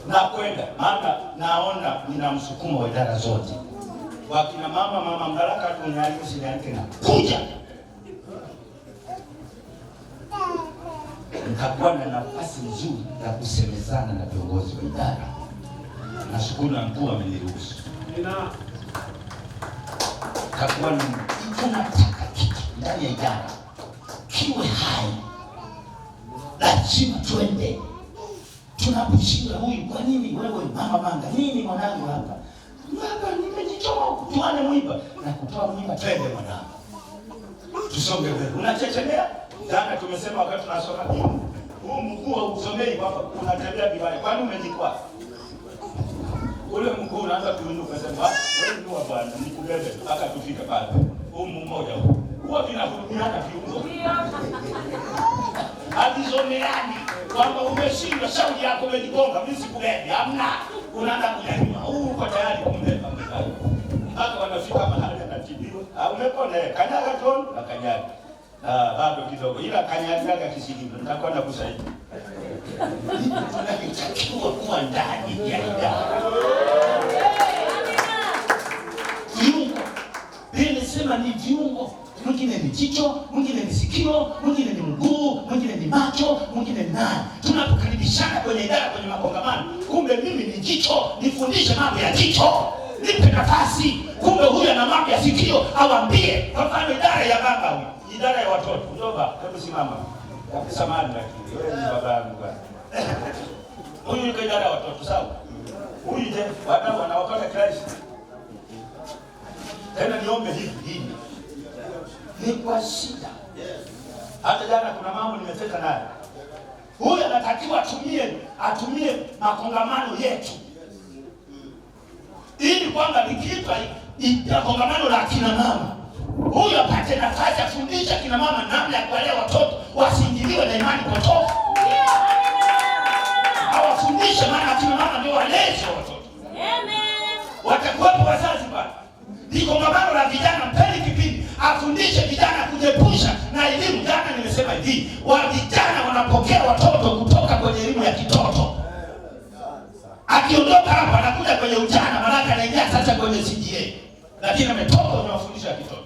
Na kwenda, maana naona nina msukumo wa idara zote. Wakina mama Mbaraka tunyalike sinialike na kuja. Nitakuwa na nafasi nzuri ya kusemezana na viongozi wa idara. Nashukuru na mkuu ameniruhusu. Nitakuwa na tunataka kitu ndani ya idara kiwe hai. Lazima tuende. Tunaposhinda huyu, kwa nini wewe mama Manga? Nini mwanangu hapa? Baba nimejichoa kutuane mwiba na kutoa mwiba, twende mwanangu. Tusonge mbele. Unachechelea? Jana tumesema wakati tunasoma dini. Huu mguu hausomei kwamba unatembea vibaya. Kwani umejikwaa? Ule mguu unaanza kuinuka sema, wewe ndio bwana, nikubebe mpaka tufike pale. Huu mmoja huu. Huwa vinahurumiana viungo. Hadizomeani kwamba umeshindwa, shauri yako umejigonga, mimi sikubebe. Hamna. Unaanza kunyanyua. Huu uko tayari kumbeba mkali. Hata wanafika mahali anatibiwa. Umepona kanyaga ton na kanyaga. Bado kidogo ila kanyaga kisigino nitakwenda kusaidia. Tunatakiwa kuwa ndani ya idara. Viungo. Bili sema ni viungo. Mwingine ni jicho, mwingine ni sikio, mwingine ni mguu, mwingine nani. Tunapokaribishana kwenye idara, kwenye makongamano, kumbe mimi ni jicho, nifundishe mambo ya jicho, nipe nafasi. Kumbe huyu ana mambo ya sikio, awambie. Kwa mfano idara ya baba, huyu idara ya watoto, ndoba, hebu simama kabisa mali, lakini wewe ni baba yangu bwana. Huyu yuko idara ya watoto, sawa? Huyu je, wadau wanawapata Kristo. Tena niombe hivi ni kwa shida. Hata jana kuna mambo nimeteka naye. Huyu anatakiwa atumie makongamano yetu, ili kwamba likiitwa kongamano la kina mama, huyu apate nafasi ya kufundisha kina mama namna ya kuwalea watoto wasiingiliwe na imani potofu. Awafundishe, maana kina mama ndio walezi wa watoto. Watakuwepo wazazi bwana. Ni kongamano la vijana, mpeni kipindi afundishe vijana kujepusha na elimu. Jana nimesema hivi, vijana wanapokea watoto kutoka kwenye elimu ya kitoto. Akiondoka hapa anakuja kwenye ujana, maana anaingia sasa kwenye CGA. Lakini ametoka kwenye mafundisho ya kitoto.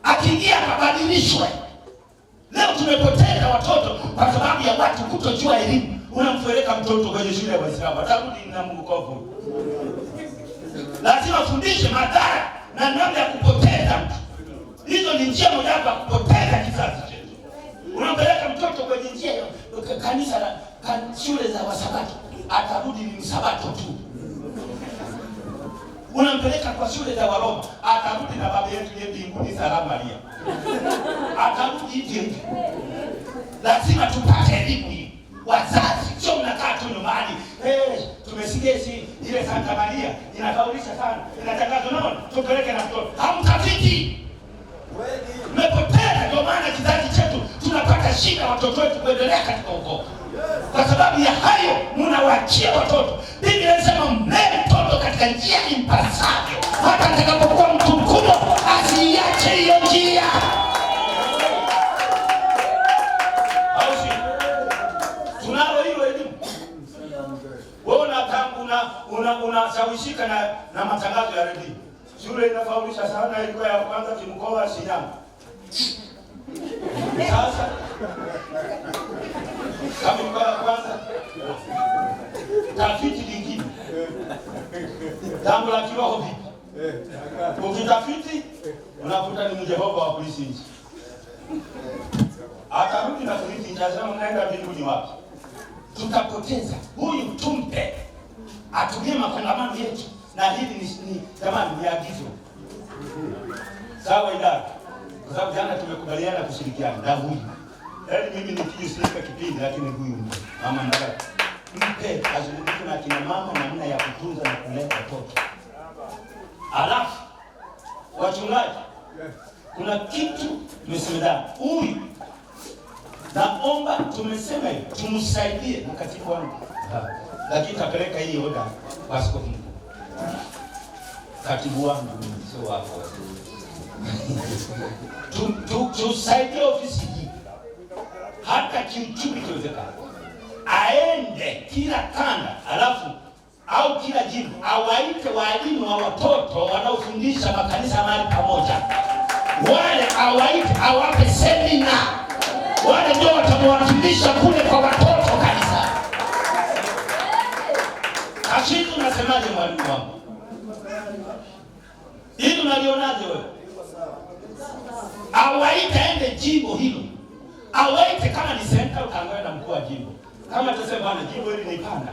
Akiingia kabadilishwe. Leo tumepoteza watoto kwa sababu ya watu kutojua elimu. Unamfueleka mtoto kwenye shule ya Waislamu, atarudi na Mungu kovu. Lazima fundishe madhara na namna ya kupoteza mtu. Hizo ni njia moja ya kupoteza kizazi chetu. Unampeleka mtoto kwenye njia ya kanisa la shule za Wasabato, atarudi ni Msabato tu. Unampeleka kwa shule za Waroma, atarudi na baba yetu ye mbinguni salamu Maria. Atarudi hivi. Lazima tupate elimu hii. Wazazi sio mnakaa tu nyumbani. Tumesikia ile Santa Maria inafaulisha sana, inatangazwa, naona tupeleke na mtoto. Hamtafiti. Mmepoteza. Ndio maana kizazi chetu tunapata shida, watoto wetu kuendelea katika ukoko. Kwa sababu ya hayo mnawaachia watoto. Biblia inasema mlee mtoto katika njia impasavyo, hata atakapokuwa mtu mkubwa asiache hiyo njia. Tunalo hiyo elimu. Wewe unashawishika na matangazo ya redio. Shule inafaulisha sana, ilikuwa ya kwanza kimkoa wa Shinyanga. Sasa kama ilikuwa ya kwanza, tafiti lingine. Jambo la kiroho vipi? Ukitafiti unakuta ni Jehova wa polisi nchi. Atarudi na polisi nchi, anasema mnaenda mbinguni wapi? Tutapoteza. Huyu tumpe atumie makongamano yetu, na hili ni jamani, ni agizo. Sawa idara. Kwa sababu jana tumekubaliana kushirikiana na huyu. Yaani mimi nikijisikia kipindi, lakini huyu mama ndaka mpe azungumze na kina mama namna ya kutunza na kulea watoto. Alafu wachungaji, kuna kitu tumesemedana. Huyu naomba, tumesema hivi, tumsaidie na katibu wangu. Lakini tapeleka hii oda kwa askofu mkuu. Katibu wangu sio wako. Tusaidie ofisi hii. Hata kiuchumi kiwezekana. Aende kila kanda, alafu au kila jimbo awaite walimu wa watoto wanaofundisha makanisa mahali pamoja. Wale awaite, awape semina. Wale ndio watamwafundisha kule kwa watoto kanisa. Ashitu, unasemaje mwalimu wangu? Hili unalionaje wewe? Awaite ende jimbo hilo. Awaite kama ni senta, ukaangalia na mkuu wa jimbo. Kama tuseme bwana, jimbo hili ni Panda.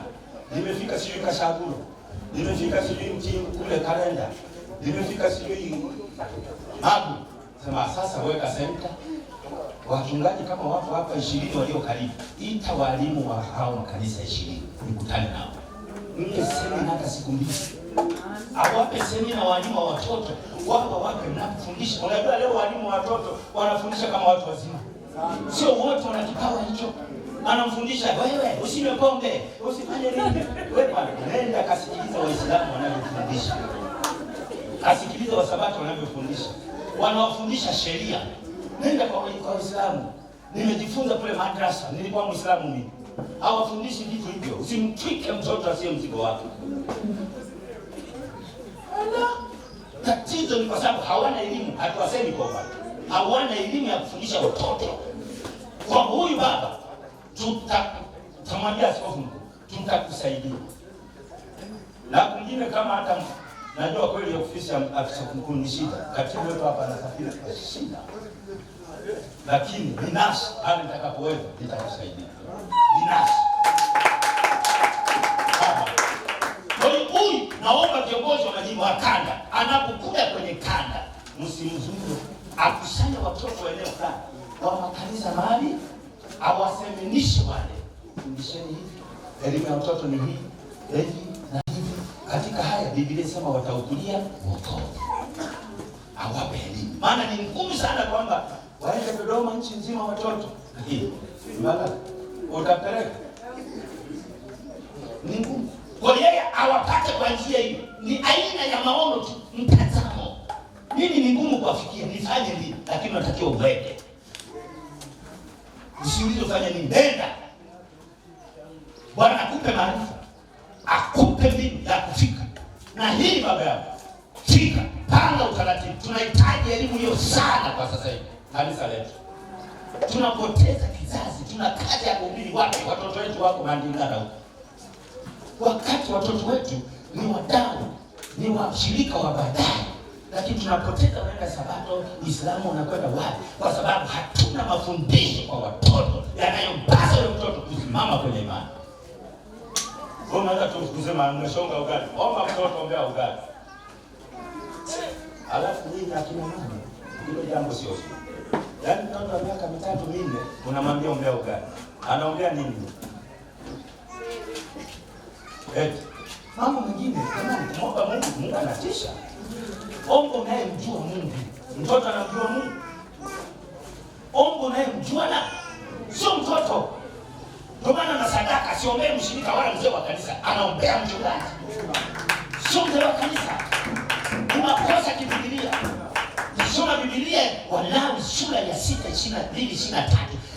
Nimefika sijui Kashaguru. Nimefika sijui mjini kule Kalenda. Nimefika sijui Magu. Sema sasa weka senta. Wachungaji kama watu hapa 20 walio karibu. Ita walimu wa hao makanisa 20. Nikutane nao. Mpe semina hata siku 2. Awape semina walimu wa watoto. Wao wape mnafundisha. Unajua leo walimu wa watoto wanafundisha kama watu wazima. Sio wote wana kipawa hicho. Anamfundisha wewe usinywe pombe, usifanye nini. Wewe bwana, nenda kasikiliza Waislamu wanavyofundisha. Kasikiliza Wasabato wanavyofundisha. Wanawafundisha sheria. Nenda kwa Waislamu. Nimejifunza kule madrasa, nilikuwa Muislamu mimi. Hawafundishi vitu hivyo. Usimtwike mtoto asiye mzigo wako. Tatizo ni kwa sababu hawana elimu. Hatuwasemi kwa watu. Hawana elimu ya kufundisha watoto. Kwa huyu baba tutamwambia askofu mkuu, tutakusaidia. Na kwingine kama hata najua kweli ofisi ya afisa mkuu ni shida. Katibu wetu hapa anasafiri kwa shida. Lakini binafsi hali nitakapoweza nitakusaidia. Binafsi. Kwa hiyo huyu naomba viongozi wa majimbo ya kanda anapokuja kwenye kanda msimzuie, akusanye watoto wa eneo fulani wa makanisa mahali, awaseminishe wale. Fundisheni hivi. Elimu ya mtoto ni hii. Hivi na hivi. Katika haya Biblia inasema watahudhuria wokovu. Awape elimu. Maana ni ngumu sana kwamba waende Dodoma nchi nzima watoto. Lakini mbona utapeleka? Ni ngumu. Kwa yeye awapate kwa njia hiyo. Ni aina ya maono tu, mtazamo. Mimi ni ngumu kuwafikia, nifanye nini? Lakini natakiwa uende. Usiulize ufanye nini? Nenda. Bwana akupe maarifa. Akupe mbinu ya kufika. Na hii baba yangu, fika, panga utaratibu. Tunahitaji elimu hiyo sana kwa sasa hivi. Kanisa letu. Tunapoteza kizazi, tuna kazi ya kuhubiri wapi? Watoto wetu wako Mandingara huko. Wakati watoto wetu ni wadau, ni washirika wa baadaye. Lakini tunapoteza wenda Sabato, Uislamu unakwenda wapi? Kwa sababu hatuna mafundisho kwa watoto yanayompasa yule mtoto kusimama kwenye imani. Wewe unaweza tu kusema nimeshonga ugali. Omba mtoto ombea ugali. Alafu nyinyi akina mama, hilo jambo sio sawa. Yaani mtoto wa miaka 3 4 unamwambia ombea ugali. Anaombea nini? Mambo mengine kama kumwomba Mungu, Mungu anatisha. Ombo naye mjua Mungu. Mtoto anamjua Mungu. Ombo naye mjua na sio mtoto. Ndio maana na sadaka siombee mshirika wala mzee wa kanisa, anaombea mchungaji. Sio mzee wa kanisa. Unakosa kiBiblia. Nisoma Biblia Walawi sura ya 6:22-23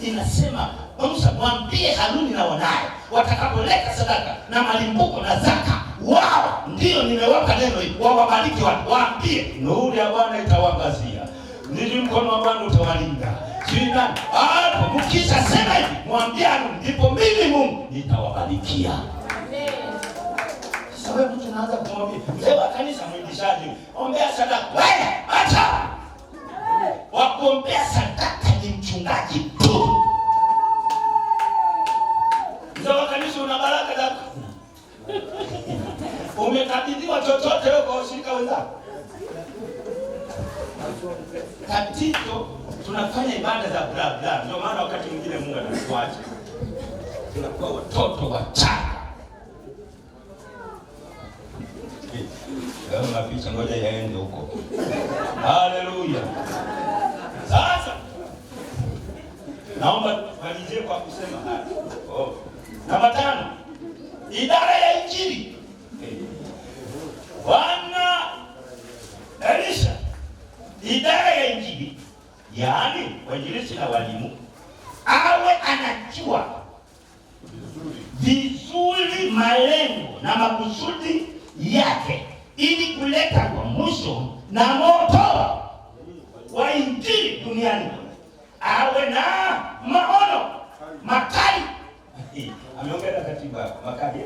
inasema Musa mwambie Haruni na wanae watakapoleta sadaka na malimbuko na zaka, wao ndio nimewapa neno hili, wawabariki watu, waambie nuru ya Bwana itawaangazia, ndivyo mkono wa Bwana utawalinda. Sina hapo mkisha sema hivi, mwambie Haruni ndipo mimi Mungu nitawabarikia. Amen. Sasa wewe mtu anaanza kumwambia mzee wa kanisa mwindishaji, ombea sadaka. Wewe acha. Wakuombea sadaka ni mchungaji tu. Mzee wa kanisa una baraka zako. Umekabidhiwa chochote wewe kwa washirika wenzako? Tatizo tunafanya ibada za bla bla. Ndio maana wakati mwingine Mungu anatuacha. Tunakuwa watoto wachanga. Kama mapicha ngoja yaende huko. Haleluya. Sasa naomba malizie kwa kusema haya. Namba 5. Idara ya Injili. Bwana Elisha. Idara ya Injili, yaani wainjilisti na walimu, awe anajua vizuri malengo na makusudi yake ili kuleta uamsho na moto wa Injili duniani. Awe na maono makali. Ameongea katiba makali.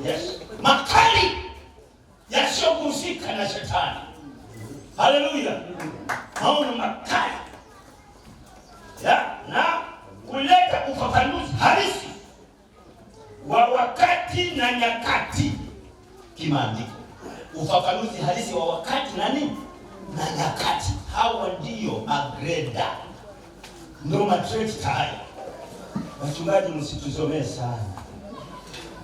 Yes. Makali yasiyohusika na shetani. Haleluya. Maono makali. Na kuleta ufafanuzi halisi wa wakati na nyakati kimaandiko. Ufafanuzi halisi wa wakati na nini? Na nyakati. Hawa ndio magreda. Ndio matreti haya. Wachungaji msituzomee sana.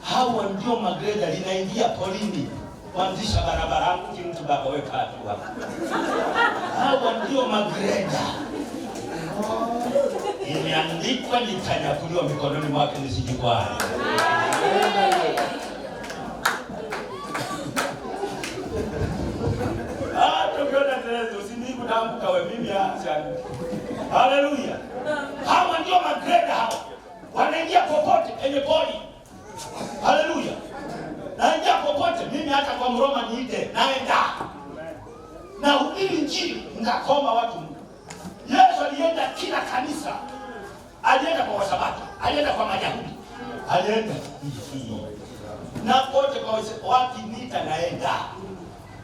Hawa ndio magreda, linaingia polini kuanzisha barabara mji mtu baba weka watu hapa. Hawa ndio magreda. Imeandikwa nitanyakuliwa mikononi mwake nisijikwae. Tukiona tena usiniku tamka wewe mimi acha. Haleluya. Hawa ndio magreda hawa. Wanaingia popote kwenye poli. Haleluya. Naingia popote, mimi hata kwa Mroma niite naenda. Na hubiri Injili, nikakoma watu. Yesu alienda kila kanisa. alienda kwa Wasabato, alienda kwa Mayahudi, alienda na kote kwa wakiniita naenda.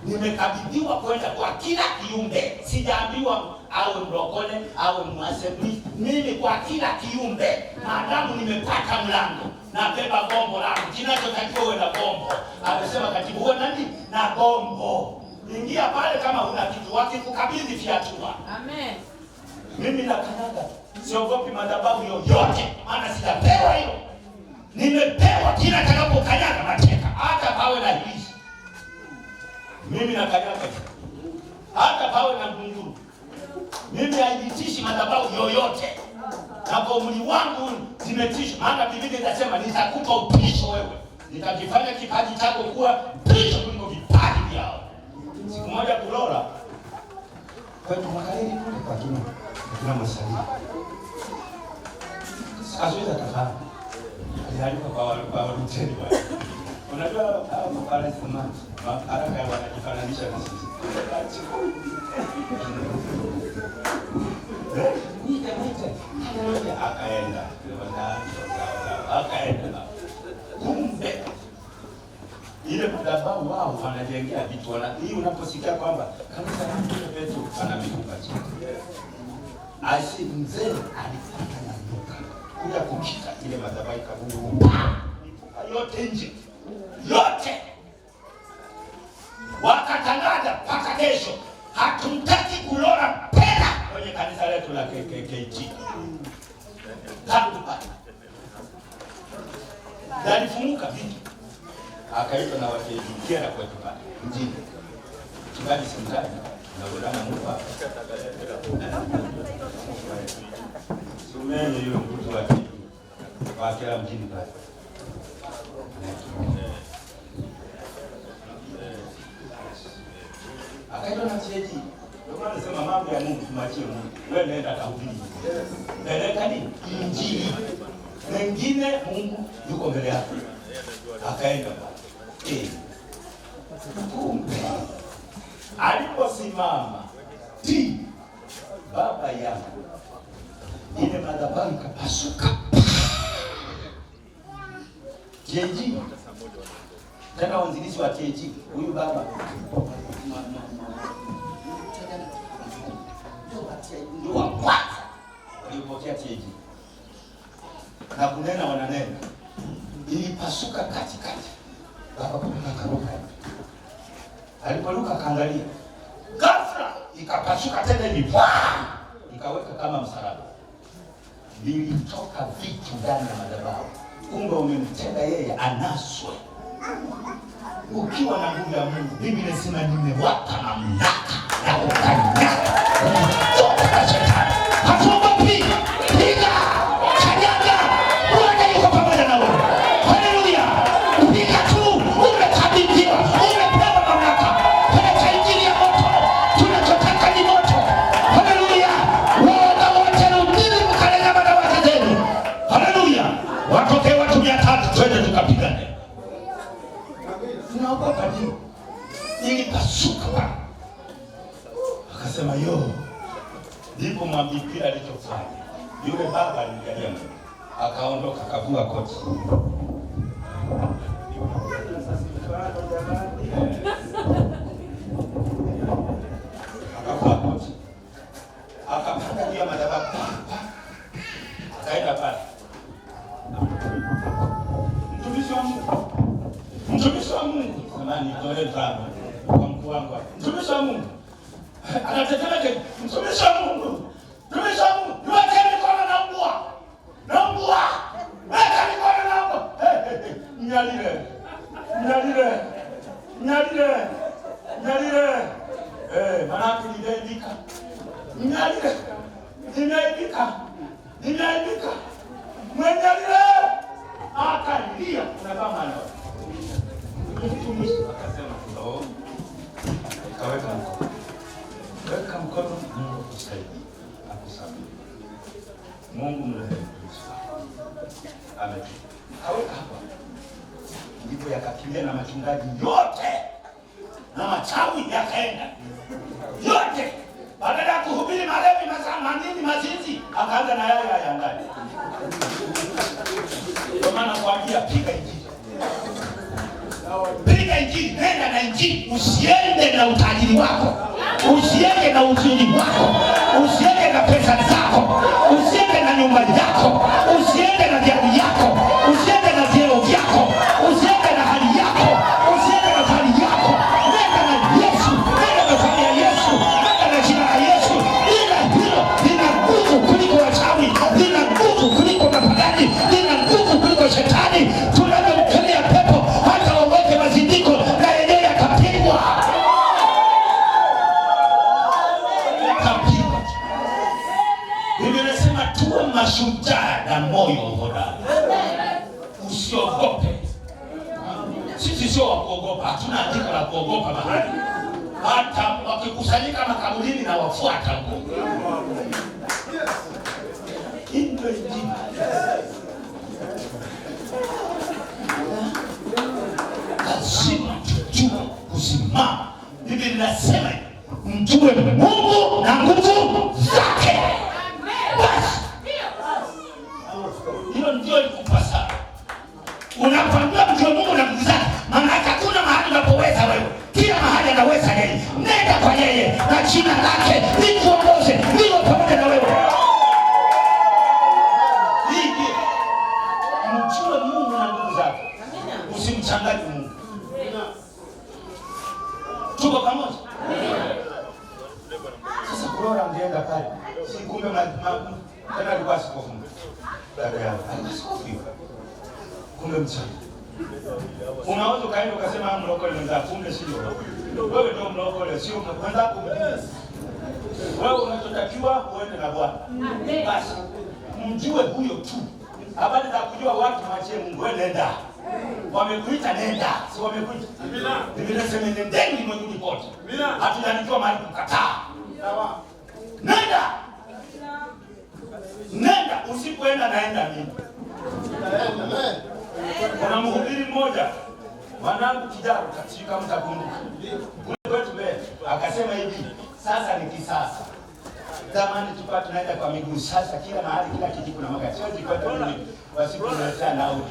Nimekabidhiwa kwenda kwa kila kiumbe. Sijaambiwa awe mlokole, awe mwasebuli. Mimi kwa kila kiumbe, maadamu nimepata mlango, nabeba gombo langu. Kinachotakiwa uwe na gombo. Amesema katibu, uwe nani? Na gombo. Ingia pale kama huna kitu, wakikukabidhi fiatua. Amen. Mimi nakanyaga. Siogopi madhabahu yoyote, maana sijapewa hiyo. Nimepewa kila takapokanyaga mateka, hata pawe na hizi. Mimi nakanyaga hata pawe na ngunguru. Mimi haijitishi madhabahu yoyote. Na kwa umri wangu zimetisha. Maana Biblia inasema nitakupa upisho wewe. Nitakifanya kipaji chako kuwa upisho kuliko vipaji vyao. Siku moja Kulora kwetu Makariri kule kwa kina Masali. Asiweza kafanya. Aliandika kwa waluteni wale. Unajua hao pale zamani haraka wanajifananisha na sisi. Akaenda. Kumbe ile madhabahu wao wanajengea vitu hii unaposikia kwamba kanisa la Mtume Petro ana mikupa chini. Asi mzee alipata na nyoka. Kuja kukita ile madhabahu kaburi. Yote nje. Yote wakatangaza mpaka kesho, hatumtaki Kulora tena kwenye kanisa letu la KKKT. Tangu pale yalifunguka vitu, akaitwa na wateja na kwetu pale mjini kibali simtani na udana mpa sumeni hiyo mtu wa kila mjini pale. Akaitwa na cheji. Ndio maana nasema mambo ya Mungu tumachie Mungu. Wewe nenda kahubiri. Peleka ni Injili. Wengine Mungu yuko mbele yako. Akaenda pale. Kumbe aliposimama baba yangu ile madhabahu ikapasuka. Jeji tena wanzilishi wa TG huyu baba ndio wa kwanza alipokea TG na kunena wananena, ilipasuka katikati. Baba akaruka, aliporuka kaangalia, ghafla ikapasuka tena hivi, ikaweka kama msalaba. Vilitoka vitu ndani ya madhabahu. Kumbe umemtenda yeye anaswe. Ukiwa na nguvu ya Mungu, Biblia inasema nimewapa mamlaka ya kukanyaga toka na shetani. Hatuogopi. Piga, kanyaga. Bwana yuko pamoja na wewe. Haleluya. Piga tu, umekabidhiwa, umepewa mamlaka. Peleka injili ya moto. Tunachotaka ni moto. Haleluya. Woga wote na udini mkalenga madawati zenu. Haleluya. Watoke watu 300 twende tukapigane. Tunaogopa nini? Ilipasuka. Akasema yo. Ndipo mwambie alichofanya. Yule baba alimgalia Mungu. Akaondoka kavua koti. Akavua koti. Akapanda juu ya madhabahu. Akaenda pale. Mtumishi wa Mungu. Samahani, toe drama kwa mkuu wangu. Mtumishi wa Mungu. Anatetemeka. Mtumishi wa Mungu. Mtumishi wa Mungu. Niweke mikono na mbwa. Na mbwa. Weka mikono na mbwa. Nyalile. Nyalile. Nyalile. Nyalile. Manake nimeandika. Nyalile. Nimeandika. Nimeandika. Mwenyalile. Akalia. Na kama ana mtumishi akasema ndio. Kaweka mkono. Weka mkono, Mungu akusaidie. Akusamehe. Mungu mrehemu. Amen. Kaweka hapa. Ndipo yakakimbia na machungaji yote. Na machawi yakaenda. Yote. Badala ya kuhubiri malevi manini mazizi, akaanza na yale ya ndani. Kwa maana kuambia piga injili. Piga injili, nenda na injili, usiende na utajiri wako. Usiende na uzuri wako. Usiende na pesa zako. Usiende na nyumba yako. Usiende na gari yako. Usiende na vyeo vyako. Usiende na hali yako. Usiende na hali yako. Nenda na Yesu. Nenda na hali ya Yesu. Nenda na jina la Yesu. Ila hilo lina nguvu kuliko wachawi. Lina nguvu kuliko mapagani. Lina nguvu kuliko shetani. Tunamkelea pepo hata waweke mazindiko na yeye yakapigwa. Biblia inasema tuwe mashujaa na moyo hodari. Usiogope. Sisi sio wa kuogopa, hatuna andiko la kuogopa mahali. Hata wakikusanyika makaburini na wafuata huko. Ndio injili. Lazima tujue kusimama. Biblia inasema mjue Mungu na nguvu zake. Basi hilo ndio likupasa. Unapambana mjue Mungu na nguvu zake. Maana hakuna mahali unapoweza wewe. Kila mahali anaweza yeye. Nenda kwa yeye na jina lake likuongoze. Ndio pamoja na wewe. Hii mjue Mungu na nguvu zake. Usimchanganye Mungu. Tuko pamoja? Sasa Flora angeenda pale. Si kumbe tena alikuwa askofu. Dada yangu. Askofu. Kumbe mchana. Unaweza kaenda ukasema mlokole mwenzako, kumbe sio. Wewe ndio mlokole, sio mwenzako. Wewe unachotakiwa uende na Bwana. Basi mjue huyo tu. Habari za kujua watu mwachie Mungu, wewe nenda. Wamekuita nenda, si wamekuita. Amina. Biblia inasema nendeni ulimwenguni kote. Amina. Hatujaandikiwa mahali kukataa. Sawa. Nenda. Nenda, usipoenda naenda mimi. Amen. Kuna mhubiri mmoja, mwanangu kijana katika mtakumbuka. Kule kwetu mbele akasema hivi, sasa ni kisasa. Zamani tulikuwa tunaenda kwa miguu, sasa kila mahali kila kijiji kuna magari. Siwezi kwenda mimi wasipoletea nauli.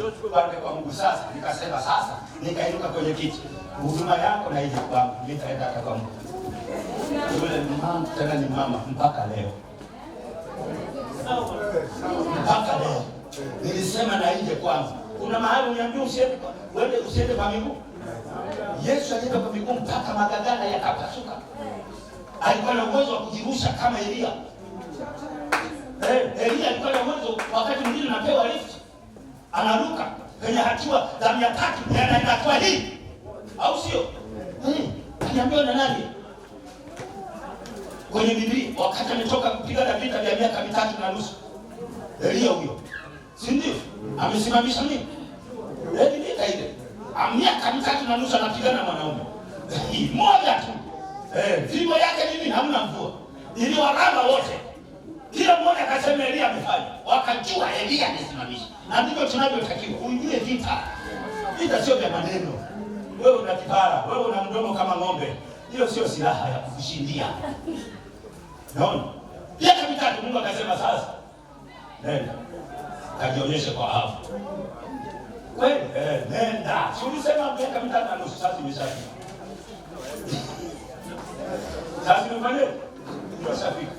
Kwa mguu sasa, nikasema sasa, nikainuka kwenye kiti. Huduma yako na ile kwangu, nitaenda kwa mguu. Yule mama tena ni mama mpaka leo. Mpaka leo. Nilisema na nje kwanza. Kuna mahali uniambia usiende kwa miguu. Yesu alienda kwa miguu mpaka magagana yakapasuka. Alikuwa na uwezo wa kujirusha kama Elia. Elia alikuwa na uwezo wakati mwingine anapewa lift. Anaruka kwenye hatua za 300 na hatua hii. Au sio? Aliambiwa na nani? Kwenye Biblia wakati ametoka kupigana vita vya miaka 3.5. Elia huyo. Si ndio? Amesimamisha nini? Vita ile. Miaka 3.5 anapigana mwanaume. Mmoja tu. Fimbo yake nini hamna mvua. Iliwaramba wote. Kila mmoja akasema Elia amefanya. Wakajua Elia amesimamisha. Na ndivyo tunavyotakiwa. Uingie vita. Vita sio vya maneno. Wewe una kibara, wewe una mdomo kama ng'ombe. Hiyo sio silaha ya kushindia. Naona? Miaka 3 Mungu akasema sasa. Nenda. Kajionyeshe kwa hapo. Kweli? Nenda. Si ulisema miaka 3.5 sasa imeshafika. Sasa nimefanya? Ndio shafika.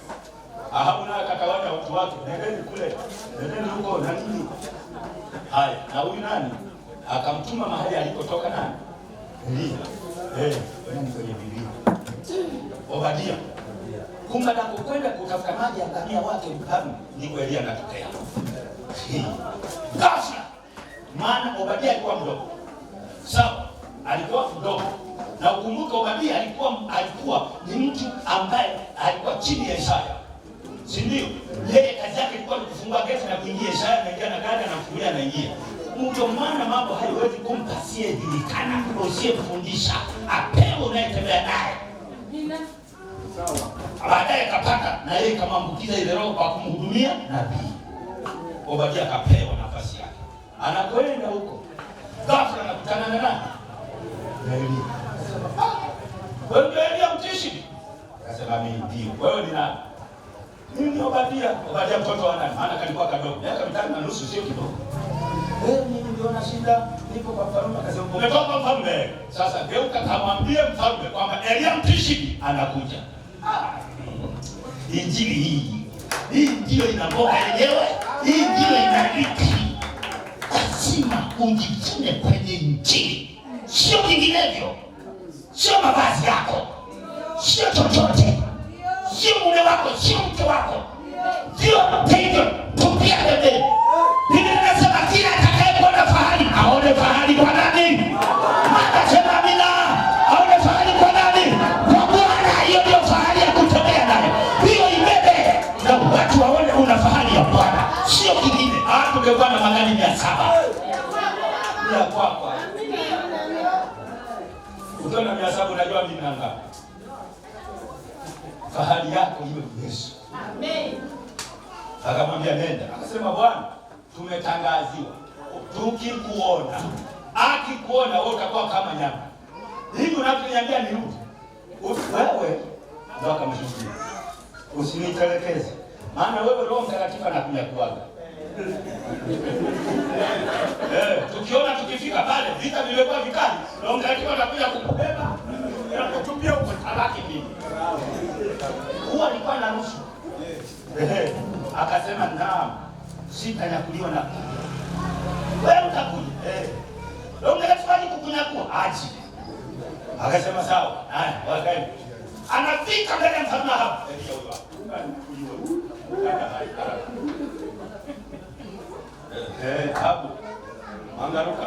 Ahabuna akatawaja watu wake. Nendeni kule. Nendeni huko na nini? Haya, na huyu nani? Akamtuma mahali alikotoka nani? Elia. Nani kwenye Biblia? Obadia. Kumbe anapokwenda kutafuta maji angamia wake mkamu, ndiko Elia anatokea. Ghafla. Maana Obadia alikuwa mdogo. Sawa, alikuwa mdogo. Na ukumbuka Obadia alikuwa ni mtu ambaye alikuwa chini ya Isaya. Si ndio? Yeye kazi yake ilikuwa ni kufungua geti na kuingia. Isaya anaingia na gari anamfungulia anaingia. Ndio maana mambo haiwezi kumpa asiyejulikana, usiyefundisha, apewe unayetembea naye. Sawa. Baadaye akapata na yeye kamambukiza ile roho kwa kumhudumia nabii. Obadia akapewa nafasi yake. Anakwenda huko. Ghafla anakutana na nani? Elia. Wewe Elia mtishi. Akasema mimi ndio. Wewe ni nani? Mimi ni Obadia. Obadia mtoto wa nani? Maana kalikuwa kadogo. Miaka 5.5 sio kidogo. Mimi ndio na shida, nipo kwa mfalme. Akasema umetoka mfalme. Sasa geuka kamwambie mfalme kwamba Elia Mtishbi anakuja. Injili hii ndio ina mboga yenyewe. Hii ndio inaliki. Lazima ujifune kwenye Injili. Sio vinginevyo. Sio mavazi yako. Sio chochote. Sio mume wako, sio mke wako. Sio hivyo. Tupia bebe. Biblia inasema kila atakayekuona fahari aone fahari kwa nani? Anasema amina. Aone fahari kwa nani? Kwa Bwana. Hiyo ndio fahari ya kutembea nayo. Hiyo ibebe na watu waone una fahari ya Bwana. Sio kingine. Tungekuwa na magari 700. Ya kwako. Ukiona 700 unajua mimi na ngapi? Fahari yako iwe Yesu. Amen. Akamwambia nenda. Akasema Bwana, tumetangaziwa. Tukikuona, akikuona wewe utakuwa kama nyama. Hivi unavyoniambia nirudi. Wewe ndio akamshuhudia. Usinitelekeze. Maana wewe Roho Mtakatifu anakunyakuaga. Tukiona tukifika pale vita vilikuwa vikali, Roho Mtakatifu atakuja kukubeba na kutupia huko tabaki mimi. Huwa alikuwa na nusu. Akasema naam, sitanyakuliwa na wewe utakuja. Roho Mtakatifu kukunyakua aje. Akasema sawa. Haya, wakaenda. Anafika mbele ya mfalme hapo. Hapo mangaruka.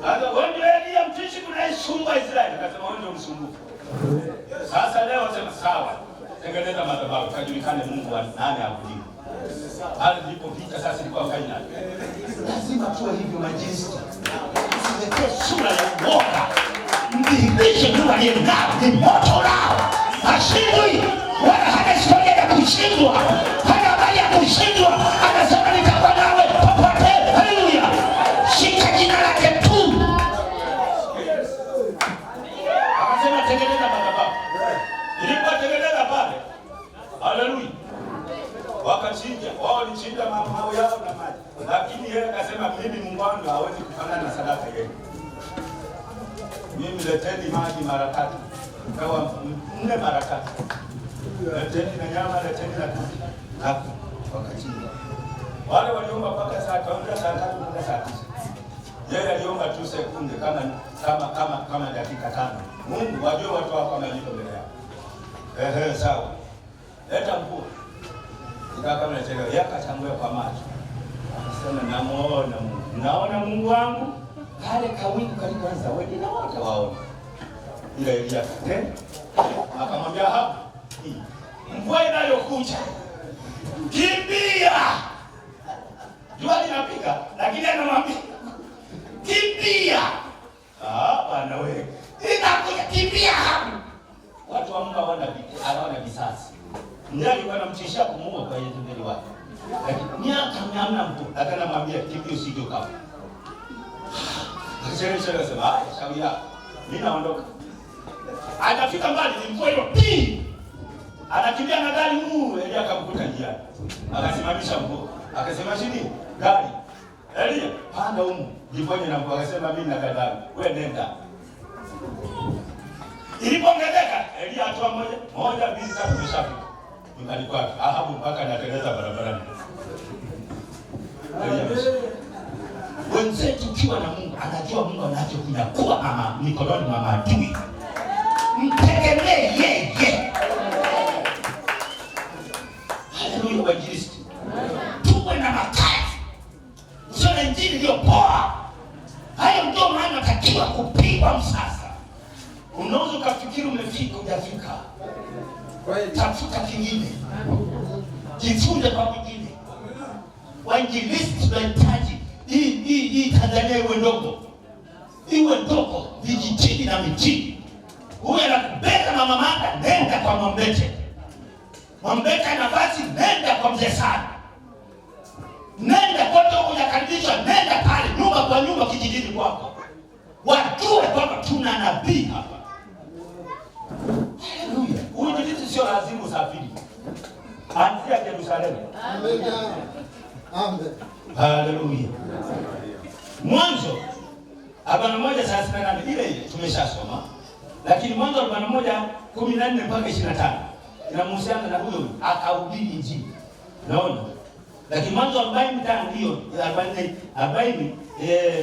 Sasa wewe Elia Mtishbi unaisumbua Israeli. Akasema wewe ndio msumbufu. Sasa leo wasema sawa. Tengeneza madhabahu kajulikane Mungu wa nani abudiwe. Hali ndipo vita sasa ilikuwa final. Lazima tuwe hivyo majinsi. Usiletee sura ya uoga. Mdhihirishe tu aliyeng'aa ni moto nao. Hashindwi wala hana historia ya kushindwa. Hana habari ya kushindwa. Anasema nitakuwa nawe popote. Haleluya. Shika jina lake tu. Akasema tengeneza madhabahu. Ilipotengeneza pale. Haleluya. Wakachinja. Wao walichinja mawe yao na maji. Lakini yeye akasema mimi Mungu wangu hawezi kufanana na sadaka yenu. Mimi leteni maji mara 3. Kawa 4 mara 3. Leteni na nyama, leteni na kuku. Hapo wakachinja. Wale waliomba mpaka saa 3 mpaka saa 9. Yeye aliomba tu sekunde kama dakika 5. Mungu wajua watu wako kama yuko mbele yao. Sawa. Leta mkuu. Nikaka mnachelewa. Yakachangua kwa macho. Akasema namuona Mungu. Naona Mungu wangu. Kale kawingu kalikoanza wewe na wote waone. Ile Elia tena akamwambia hapo. Mvua inayokuja. Kimbia. Jua linapiga lakini anamwambia kimbia. Bwana wewe. Inakuja kimbia hapo. Watu wa Mungu hawana visasi. Ndiye alikuwa anamtishia kumuua kwa yeye mbele wake. Lakini miaka hamna mtu akanamwambia kimbia usije ukafa. Akasema sema shauri yako. Mimi naondoka. Anafika mbali ni mvua hiyo. Anakimbia na gari Elia akamkuta njiani. Akasimamisha mvua. Akasema chini gari. Elia panda huko. Jiponye na mvua. Akasema mimi na gari. Wewe nenda. Ilipoongezeka Elia hatua moja 2 3 tumeshafika. Nyumbani kwake. Ahabu mpaka anatengeneza barabarani. Wenzetu ukiwa na Mungu anajua Mungu anachokunyakua mikononi mwa maadui. Mtegemee yeye. Haleluya wainjilisti. Tuwe na makazi. Sio na injili iliyopoa. Hayo ndio maana natakiwa kupigwa msasa. Unaweza ukafikiri umefika hujafika. Tafuta kingine. Jifunze kwa mwingine. Wainjilisti tunahitaji hii Tanzania iwe ndogo. Iwe ndogo vijijini na mijini. Huyu anakubeba mama Manda, nenda kwa Mwambete. Mwambete nafasi, nenda kwa Mzee Sana. Nenda kote hujakaribishwa, nenda pale nyumba kwa nyumba kijijini kwako. Wajue kwamba tuna nabii hapa. Haleluya. mpaka leo? Amen. Amen. Haleluya. Mwanzo 41:38 ile tumeshasoma, lakini Mwanzo 41:14 mpaka 25 inamhusiana na huyo akahubiri Injili. Naona. Lakini Mwanzo 45 hiyo 40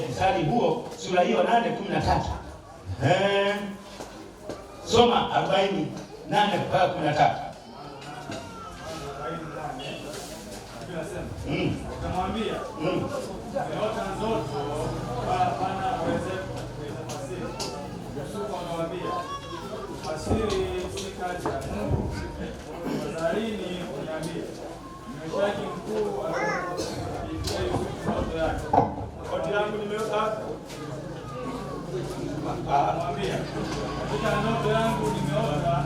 mstari huo sura hiyo 8:13. Soma 48 mpaka 13. Akamwambia, "Nimeota ndoto hapana uwezo kufasiri." Yusufu akamwambia, "Fasiri si kazi ya Mungu. Tafadhalini uniambie." Mshaji mkuu akamwambia Yusufu ndoto yake. "Koti langu nimeota." Akamwambia, "Katika ndoto yangu nimeota."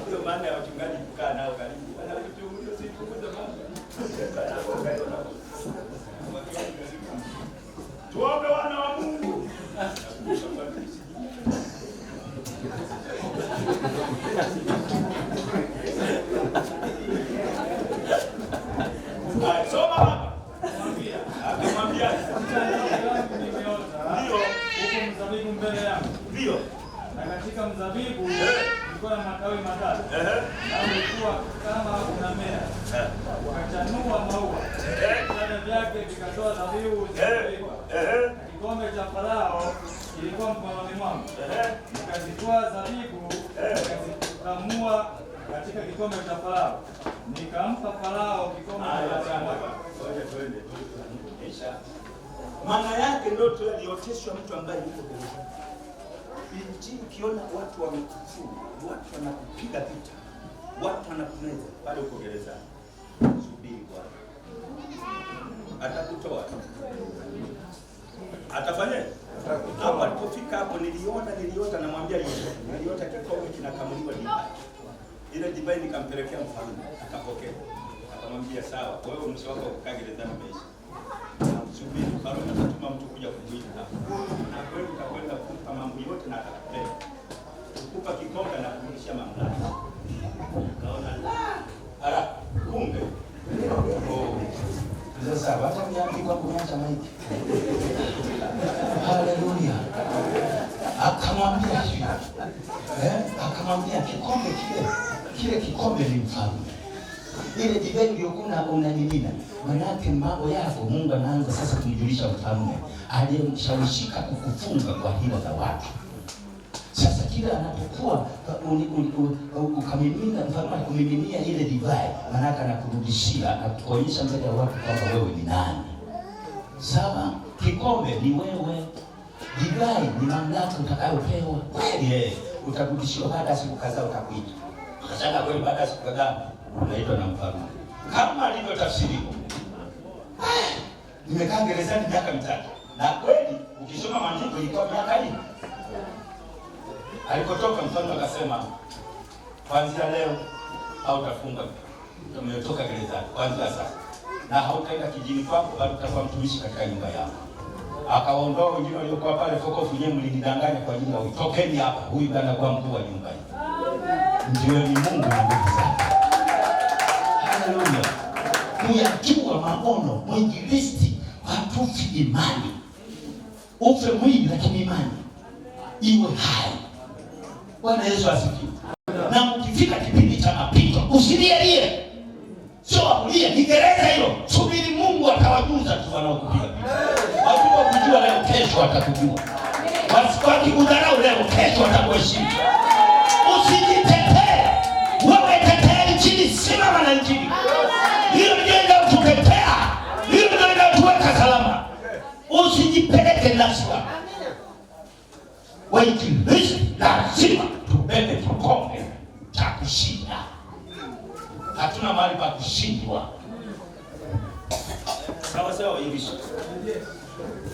Ndio maana ya wachungaji kukaa nao karibu. Tuombe wana wa Mungu. Soma hapa. Akamwambia, "Ndio, huko mzabibu mbele yangu." ndio. Na katika mzabibu kulikuwa na matawi matatu. Na ulikuwa kama unamea. Ukachanua maua. Vitabu vyake vikatoa dhabihu zilizoiva. Kikombe cha Farao kilikuwa mkononi mwangu. Nikazitoa zabibu, nikazikamua katika kikombe cha Farao. Nikampa Farao kikombe cha moto. Maana yake ndoto ilioteshwa mtu ambaye yuko gerezani. Injili ukiona watu wamekufuru, watu wanakupiga vita, watu wanakumeza pale uko gerezani. Subiri Bwana. Atakutoa. Atafanya? Hapo alipofika hapo niliota namwambia Yesu. Niliota kikombe kinakamuliwa divai. Ile divai nikampelekea mfalme, akapokea. Akamwambia sawa, wewe mwisho wako ukaa gerezani umeisha. Subiri Farao atatuma mtu kuja kukuita hapa. Na kweli utakwenda kukupa mambo yote na atakupea. Kukupa kikombe na kurudisha mamlaka. Kaona ala kumbe. Sasa hata mnyapigwa kuacha maiki. Haleluya. Akamwambia hivi. Akamwambia kikombe kile kikombe ni mfalme. Ile divai iliyokuwa unanimina. Manake mambo yako Mungu anaanza sasa kumjulisha mfalme aliyemshawishika kukufunga kwa hila za watu. Sasa kila anapokuwa ukamimina mfalme akumiminia ile divai, manake anakurudishia na kuonyesha mbele ya watu kwamba wewe ni nani. Sawa, kikombe ni wewe, divai ni mamlaka utakayopewa. Kweli utarudishiwa baada ya siku kadhaa, utakuita. Sasa kweli baada ya siku kadhaa unaitwa na mfalme. Kama alivyotafsiriwa. Nimekaa gerezani miaka 3. Na kweli ukisoma maandiko ilikuwa miaka hii. Alipotoka mfalme akasema, "Kuanzia leo hautafunga. Umetoka gerezani kuanzia sasa. Na hautaenda kijini kwako, bali utakuwa mtumishi katika nyumba yako." Akaondoa wengine waliokuwa pale fokofu, nyewe mlinidanganya kwa ajili ya utokeni hapa. Huyu bwana kwa mkuu wa nyumba hii. Ndio ni Mungu na nguvu zake. Haleluya. Kuyajua maono, mwinjilisti hatufi imani. Ufe mwili lakini imani iwe hai. Bwana Yesu asifiwe. Na ukifika kipindi cha mapito, usilielie. Sio ulie, ni gereza hilo. Subiri Mungu atawajuza tu wanaokupiga vita. Watu kujua leo, kesho atakujua. Wakikudharau leo, kesho atakuheshimu. Usijitetee. Wewe tetea Injili, simama na Injili. Hiyo ndio inayotutetea. Hiyo ndio inayotuweka salama. Usijipeleke nafsi yako. Wainjilisti lazima tubebe kikombe cha kushinda. Hatuna mahali pa kushindwa. Sawa sawa hivi.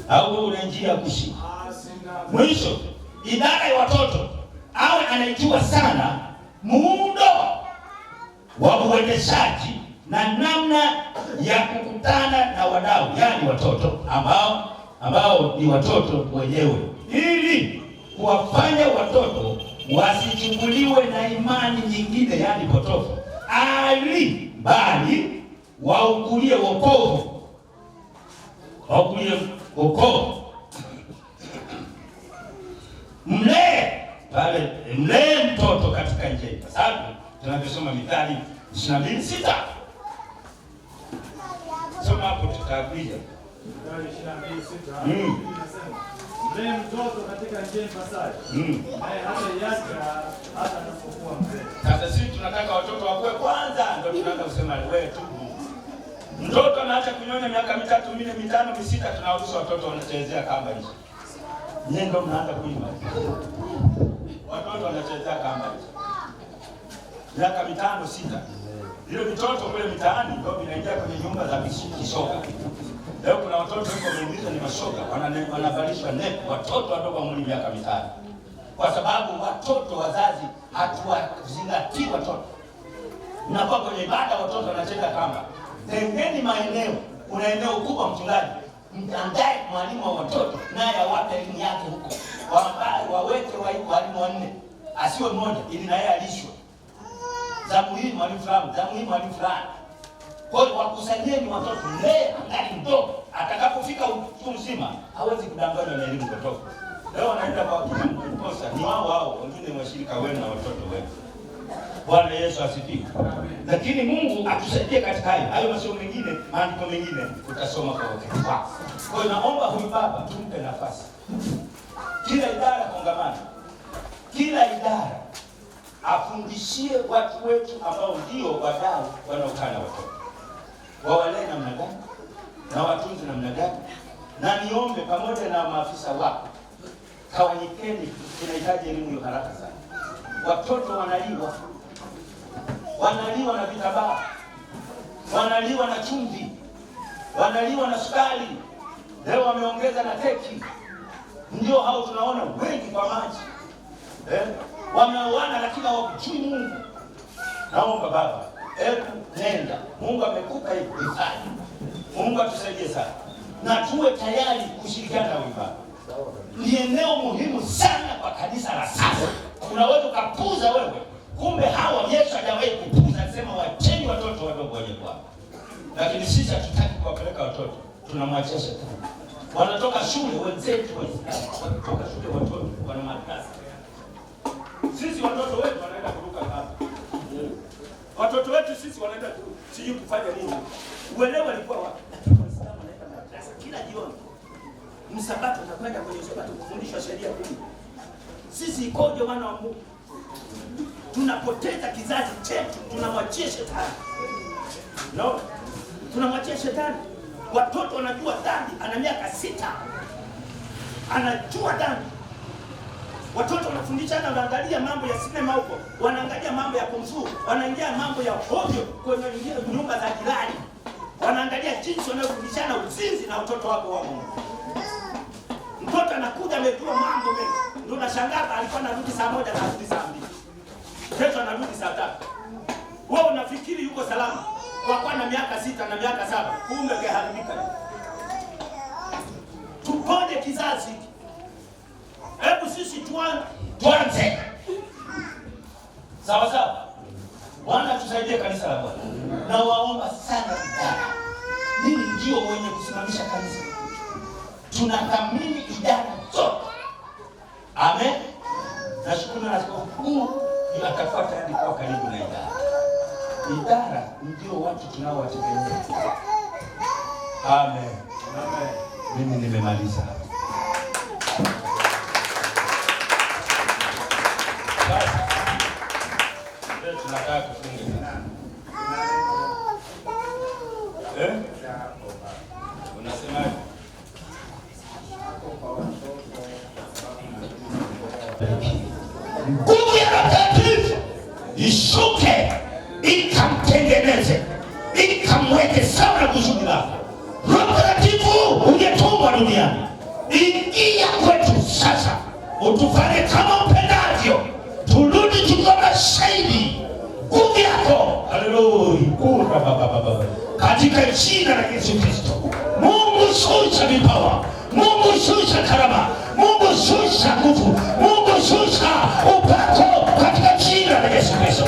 Au wewe una njia ya kushinda? Mwisho, idara ya watoto awe anaijua sana muundo wa uendeshaji na namna ya kukutana na wadau, yaani watoto ambao ni watoto wenyewe, ili kuwafanya watoto wasichukuliwe na imani nyingine, yaani potofu, bali waukulie wokovu, Mlee mtoto katika njia, kwa sababu tunavyosoma Mithali 22:6. Soma hapo tutakuja. Mithali 22:6. Inasema, mlee mtoto katika njia ipasayo, naye hataiacha hata atakapokuwa mzee. Sasa sisi tunataka watoto wakue kwanza, ndio tunaanza kusema wewe tu. Mtoto anaacha kunyonya miaka 3, 4, 5, 6, tunawaruhusu watoto wanachezea kamba hizo. Yeye ndio mnaanza kuimba. Watoto wanachezea kamba hizo. Miaka 5, 6. Ile vitoto kule mitaani ndio vinaingia kwenye nyumba za kisoka. Leo kuna watoto wako wameuliza ni mashoga, wanavalishwa nepi, watoto wadogo wa miaka 5. Kwa sababu watoto, wazazi hatuwazingatii watoto. Mnakuwa kwenye ibada watoto wanacheza kamba. Tengeni maeneo, kuna eneo kubwa mchungaji, mtandae mwalimu wa watoto naye awape elimu yake huko. Waweke walimu 4, asiwe mmoja, ili na yeye alishwe. Zamu hii mwalimu fulani, zamu hii mwalimu fulani. Kwa hiyo wakusanyeni watoto, mlee angali mdogo, atakapofika utu mzima hawezi kudanganywa na elimu potofu. Leo wanaenda kwa kina mkosa, ni wao wengine washirika wenu na watoto wenu. Bwana Yesu asifiwe. Lakini Mungu atusaidie katika hayo masomo mengine, maandiko mengine utasoma kwa wakati wako. Kwa hiyo naomba huyu baba tumpe nafasi. Kila idara kongamano, kila idara afundishie watu wetu ambao ndio wadau wanaokaa na watoto. Wawalee namna gani na watunzi namna gani, na niombe pamoja na maafisa wako, tawanyikeni, tunahitaji elimu hiyo haraka sana. Watoto wanaliwa na vitabaa, wanaliwa na chumvi, wanaliwa na sukari. Leo wameongeza na keki. Ndio hao tunaona wengi kwa maji. Wameoana lakini hawamjui Mungu. Naomba baba, nenda. Mungu amekupa hii ifanye. Mungu atusaidie sana. Na tuwe tayari kushirikiana na baba. Ni eneo muhimu sana kwa kanisa la sasa. Unaweza kupuuza wewe. Kumbe hawa Yesu hajawahi kupuuza, anasema wacheni watoto wadogo waje kwao. Lakini sisi hatutaki kuwapeleka watoto. Tunamwachia shetani. Wanatoka shule wenzetu, wanatoka shule watoto wana madrasa. Sisi watoto wetu wanaenda kuruka hapa. Watoto wetu sisi wanaenda sijui kufanya nini. Uelewa alikuwa wapi? Waislamu wanaenda madrasa kila jioni. Msabato anakwenda kwenye sabato kufundishwa sheria kumi. Sisi ikoje wana wa Mungu? Tunapoteza kizazi chetu, tunamwachia shetani. No. Tunamwachia shetani. Watoto wanajua dhambi, ana miaka 6. Anajua dhambi. Watoto wanafundishana, wanaangalia mambo ya sinema huko, wanaangalia mambo ya kumzuu, wanaingia mambo ya ovyo kwenye nyumba za jirani. Wanaangalia jinsi wanaofundishana uzinzi na watoto wako wa Mungu. Mtoto anakuja amejua mambo mengi. Ndio nashangaa alikuwa anarudi saa 1 na arudi saa 2. Kesho anarudi saa 3. Wewe unafikiri yuko salama? Kwa kuwa na miaka 6 na miaka 7, kumbe kaharibika. Tuponye kizazi. Hebu sisi tuanze. Sawa sawa. Bwana tusaidie kanisa la Bwana. Na waomba sana idara. Mimi ndio mwenye kusimamisha kanisa. Tunathamini idara zote. Amen. Nashukuru na Mungu atafuata hadi kwa karibu na idara. Idara ndio watu tunaowategemea. Amen. Amen. Mimi nimemaliza. Sasa leo tunataka kufunga. Unasemaje? Nguvu ya Roho Mtakatifu ishuke ikamtengeneze, ikamweke sawa na kusudi lako. Roho Mtakatifu ungetumwa duniani, ingia kwetu sasa, utufanye kama upendavyo, turudi tukiwa mashahidi nguvu yako. Haleluya. Katika jina la Yesu Kristo. Mungu shusha vipawa, Mungu shusha karama, Mungu shusha nguvu, Mungu shusha upako katika jina la Yesu Kristo.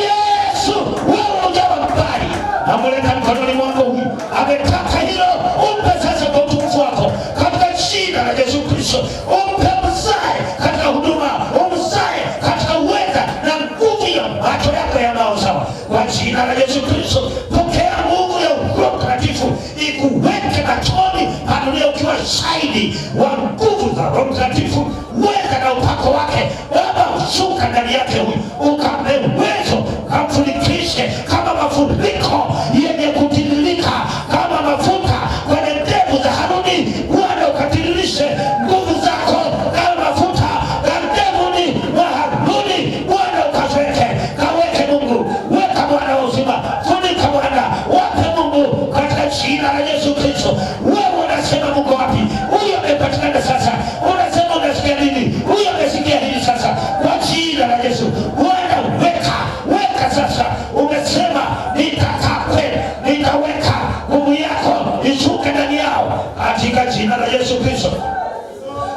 Yesu, wewe ujawa mbali, namuleta mkononi mwako huyu, ametaka hilo, umpe sasa kwa utukufu wako katika jina la Yesu Kristo. Umpe msae katika huduma, umsae katika uweza na nguvu ya macho yako yanao sawa kwa jina la Yesu Kristo. Pokea nguvu ya Roho Mtakatifu ikuweke machoni pa dunia ukiwa shahidi wa nguvu za Roho Mtakatifu, uweza na upako wake. Baba, ushuka ndani yake huyu, ukampe uwezo, kamfunikishe kama mafuriko yenye kutiririka kama mafuta kwenye ndevu za Haruni. Bwana, ukatiririshe nguvu zako kama mafuta na ndevuni wa Haruni. Bwana, ukaweke Mungu, weka Bwana wa uzima, funika Bwana, wape Mungu katika jina la Yesu Kristo. Wewe unasema Mungu wapi? Huyo amepatikana sasa. Unasema unasikia nini? Huyo amesikia hili sasa kwa jina la Yesu. Bwana, weka sasa. Umesema nitaweka nguvu yako ishuke ndani yao katika jina la Yesu Kristo.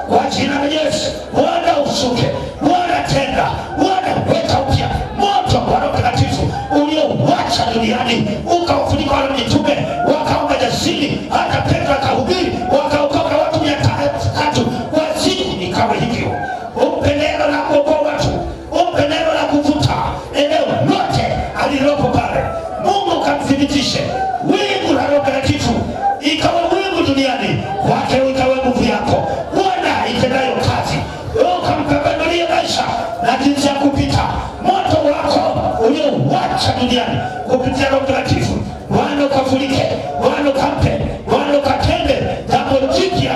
Kwa jina la Yesu, Bwana ushuke, Bwana tenda, Bwana weka upya moto wa Roho Mtakatifu uliowacha duniani, ukawafunika wale mitume wakawa majasiri, hata Petro akahubiri, wakaokoka watu 300 kwa siku. Ikawa hivyo. Umpe neno la kuokoa watu, umpe neno la kuvuta eneo lote alilopo pale. Mungu kamthibitishe wingu la Roho Mtakatifu, ikawa wingu duniani kwake, ikawa nguvu yako Bwana itendayo kazi. Ukamkabidhi maisha na jinsi ya kupita moto wako uliowacha duniani kupitia Roho Mtakatifu. Bwana ukafurike, Bwana ukampe, Bwana ukatende jambo jipya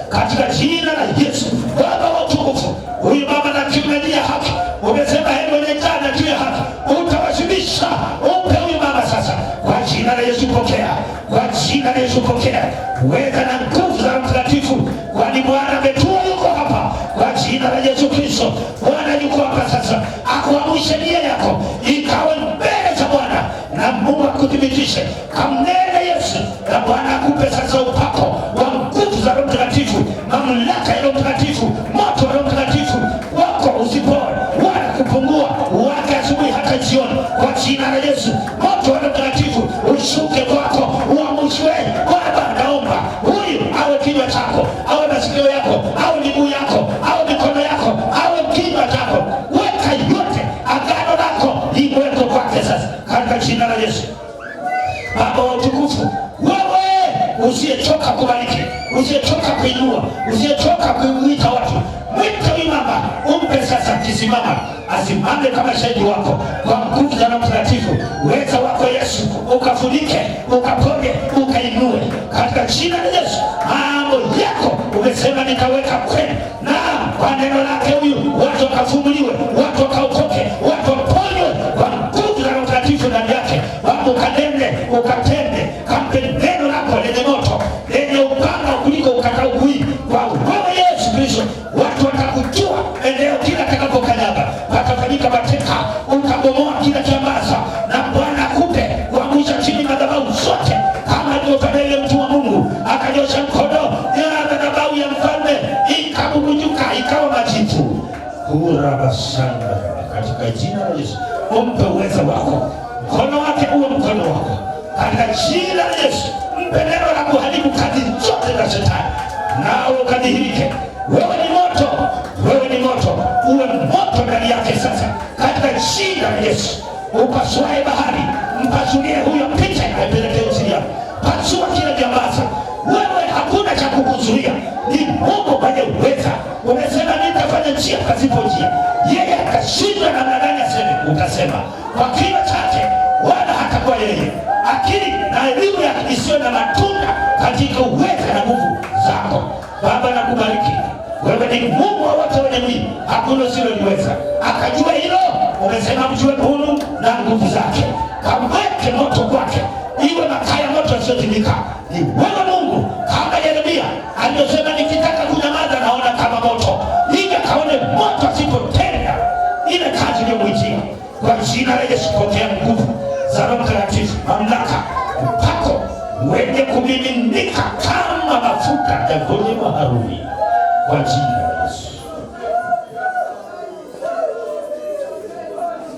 katika jina la Yesu. Baba wa utukufu, huyu mama na kiunania haki, umesema heri wenye njaa na kiu ya haki utawashibisha. Umpe huyu mama sasa kwa jina la Yesu. Pokea kwa jina la Yesu, pokea uweza na nguvu za Roho Mtakatifu, kwani Bwana ametua yuko hapa kwa jina la Yesu Kristo. Bwana yuko hapa sasa, akuamshe nia yako ikawe mbele za Bwana, na Mungu akuthibitishe kamnene Yesu, na Bwana akupe sasa upako wa nguvu za Roho Mtakatifu, mamlaka ya Roho Mtakatifu, moto wa Roho Mtakatifu wako usipoe wala kupungua, wake asubuhi hata jioni kwa jina la Yesu. Moto wa Roho Mtakatifu ushuke kwako, uamshwe. Baba, naomba huyu awe kinywa chako, awe masikio yako, awe miguu yako, awe mikono yako, awe kinywa chako. Weka yote agano lako liweko kwake sasa katika jina la Yesu. Baba wa utukufu, wewe usiyechoka kubariki, usiyechoka kuinua, usiyechoka kuita watu, mwite huyu mama, umpe sasa kisimama, asimame kama shahidi wako kwa nguvu za Roho Mtakatifu. Uweza wako Yesu ukafunike, ukaponye, ukainue katika jina la Yesu. Mambo yako umesema nikaweka kwenu, na kwa neno lake huyu watu wakafumuliwe, watu wakaokoke, watu waponywe kwa nguvu za Roho Mtakatifu ndani yake. Baba, ukanende, ukatende, kampe neno lako lenye moto, lenye upanga kuliko ukatao kui kwa wewe Yesu Kristo. Watu watakujua eneo kila atakapokanyaga, watafanyika mateka, utabomoa kila jambaza, na Bwana akupe kuangusha chini madhabahu zote kama alivyofanya ile mtu wa Mungu, akanyosha mkono ya madhabahu ya mfalme ikabubujuka, ikawa majivu. Kurabasanda katika jina la Yesu. Umpe uwezo wako, mkono wake uwe mkono wako katika jina la Yesu. Mpe neno la kuharibu kazi zote za shetani, nawe ukadhihirike. Wewe ni moto, wewe ni moto, uwe moto ndani yake sasa katika jina la Yesu. Upasuae bahari, mpasulie huyo picha apeleke usilia. Pasua kila jambaza. Wewe hakuna cha kukuzuia, ni Mungu mwenye uweza. Umesema nitafanya njia pasipo njia. Yeye akashindwa namna gani aseme? Utasema kwa kinywa chake wala hatakuwa yeye. Akili na elimu yake isiyo na matunda katika uweza na nguvu zako. Baba, nakubariki. Wewe ni Mungu wa wote wenye mwili, hakuna usiloliweza. Akajua hilo, umesema mjue Mungu na nguvu zake, kamweke moto kwake, iwe makaa ya moto yasiyozimika. Ni wewe Mungu, kama Yeremia aliyosema nikitaka kunyamaza naona kama moto, ili akaone moto asipotenda ile kazi iliyomwijia. Kwa jina la Yesu, pokea nguvu za Roho Mtakatifu, mamlaka, upako wenye kumiminika kama mafuta ya kwenye maharuni, kwa jina la Yesu.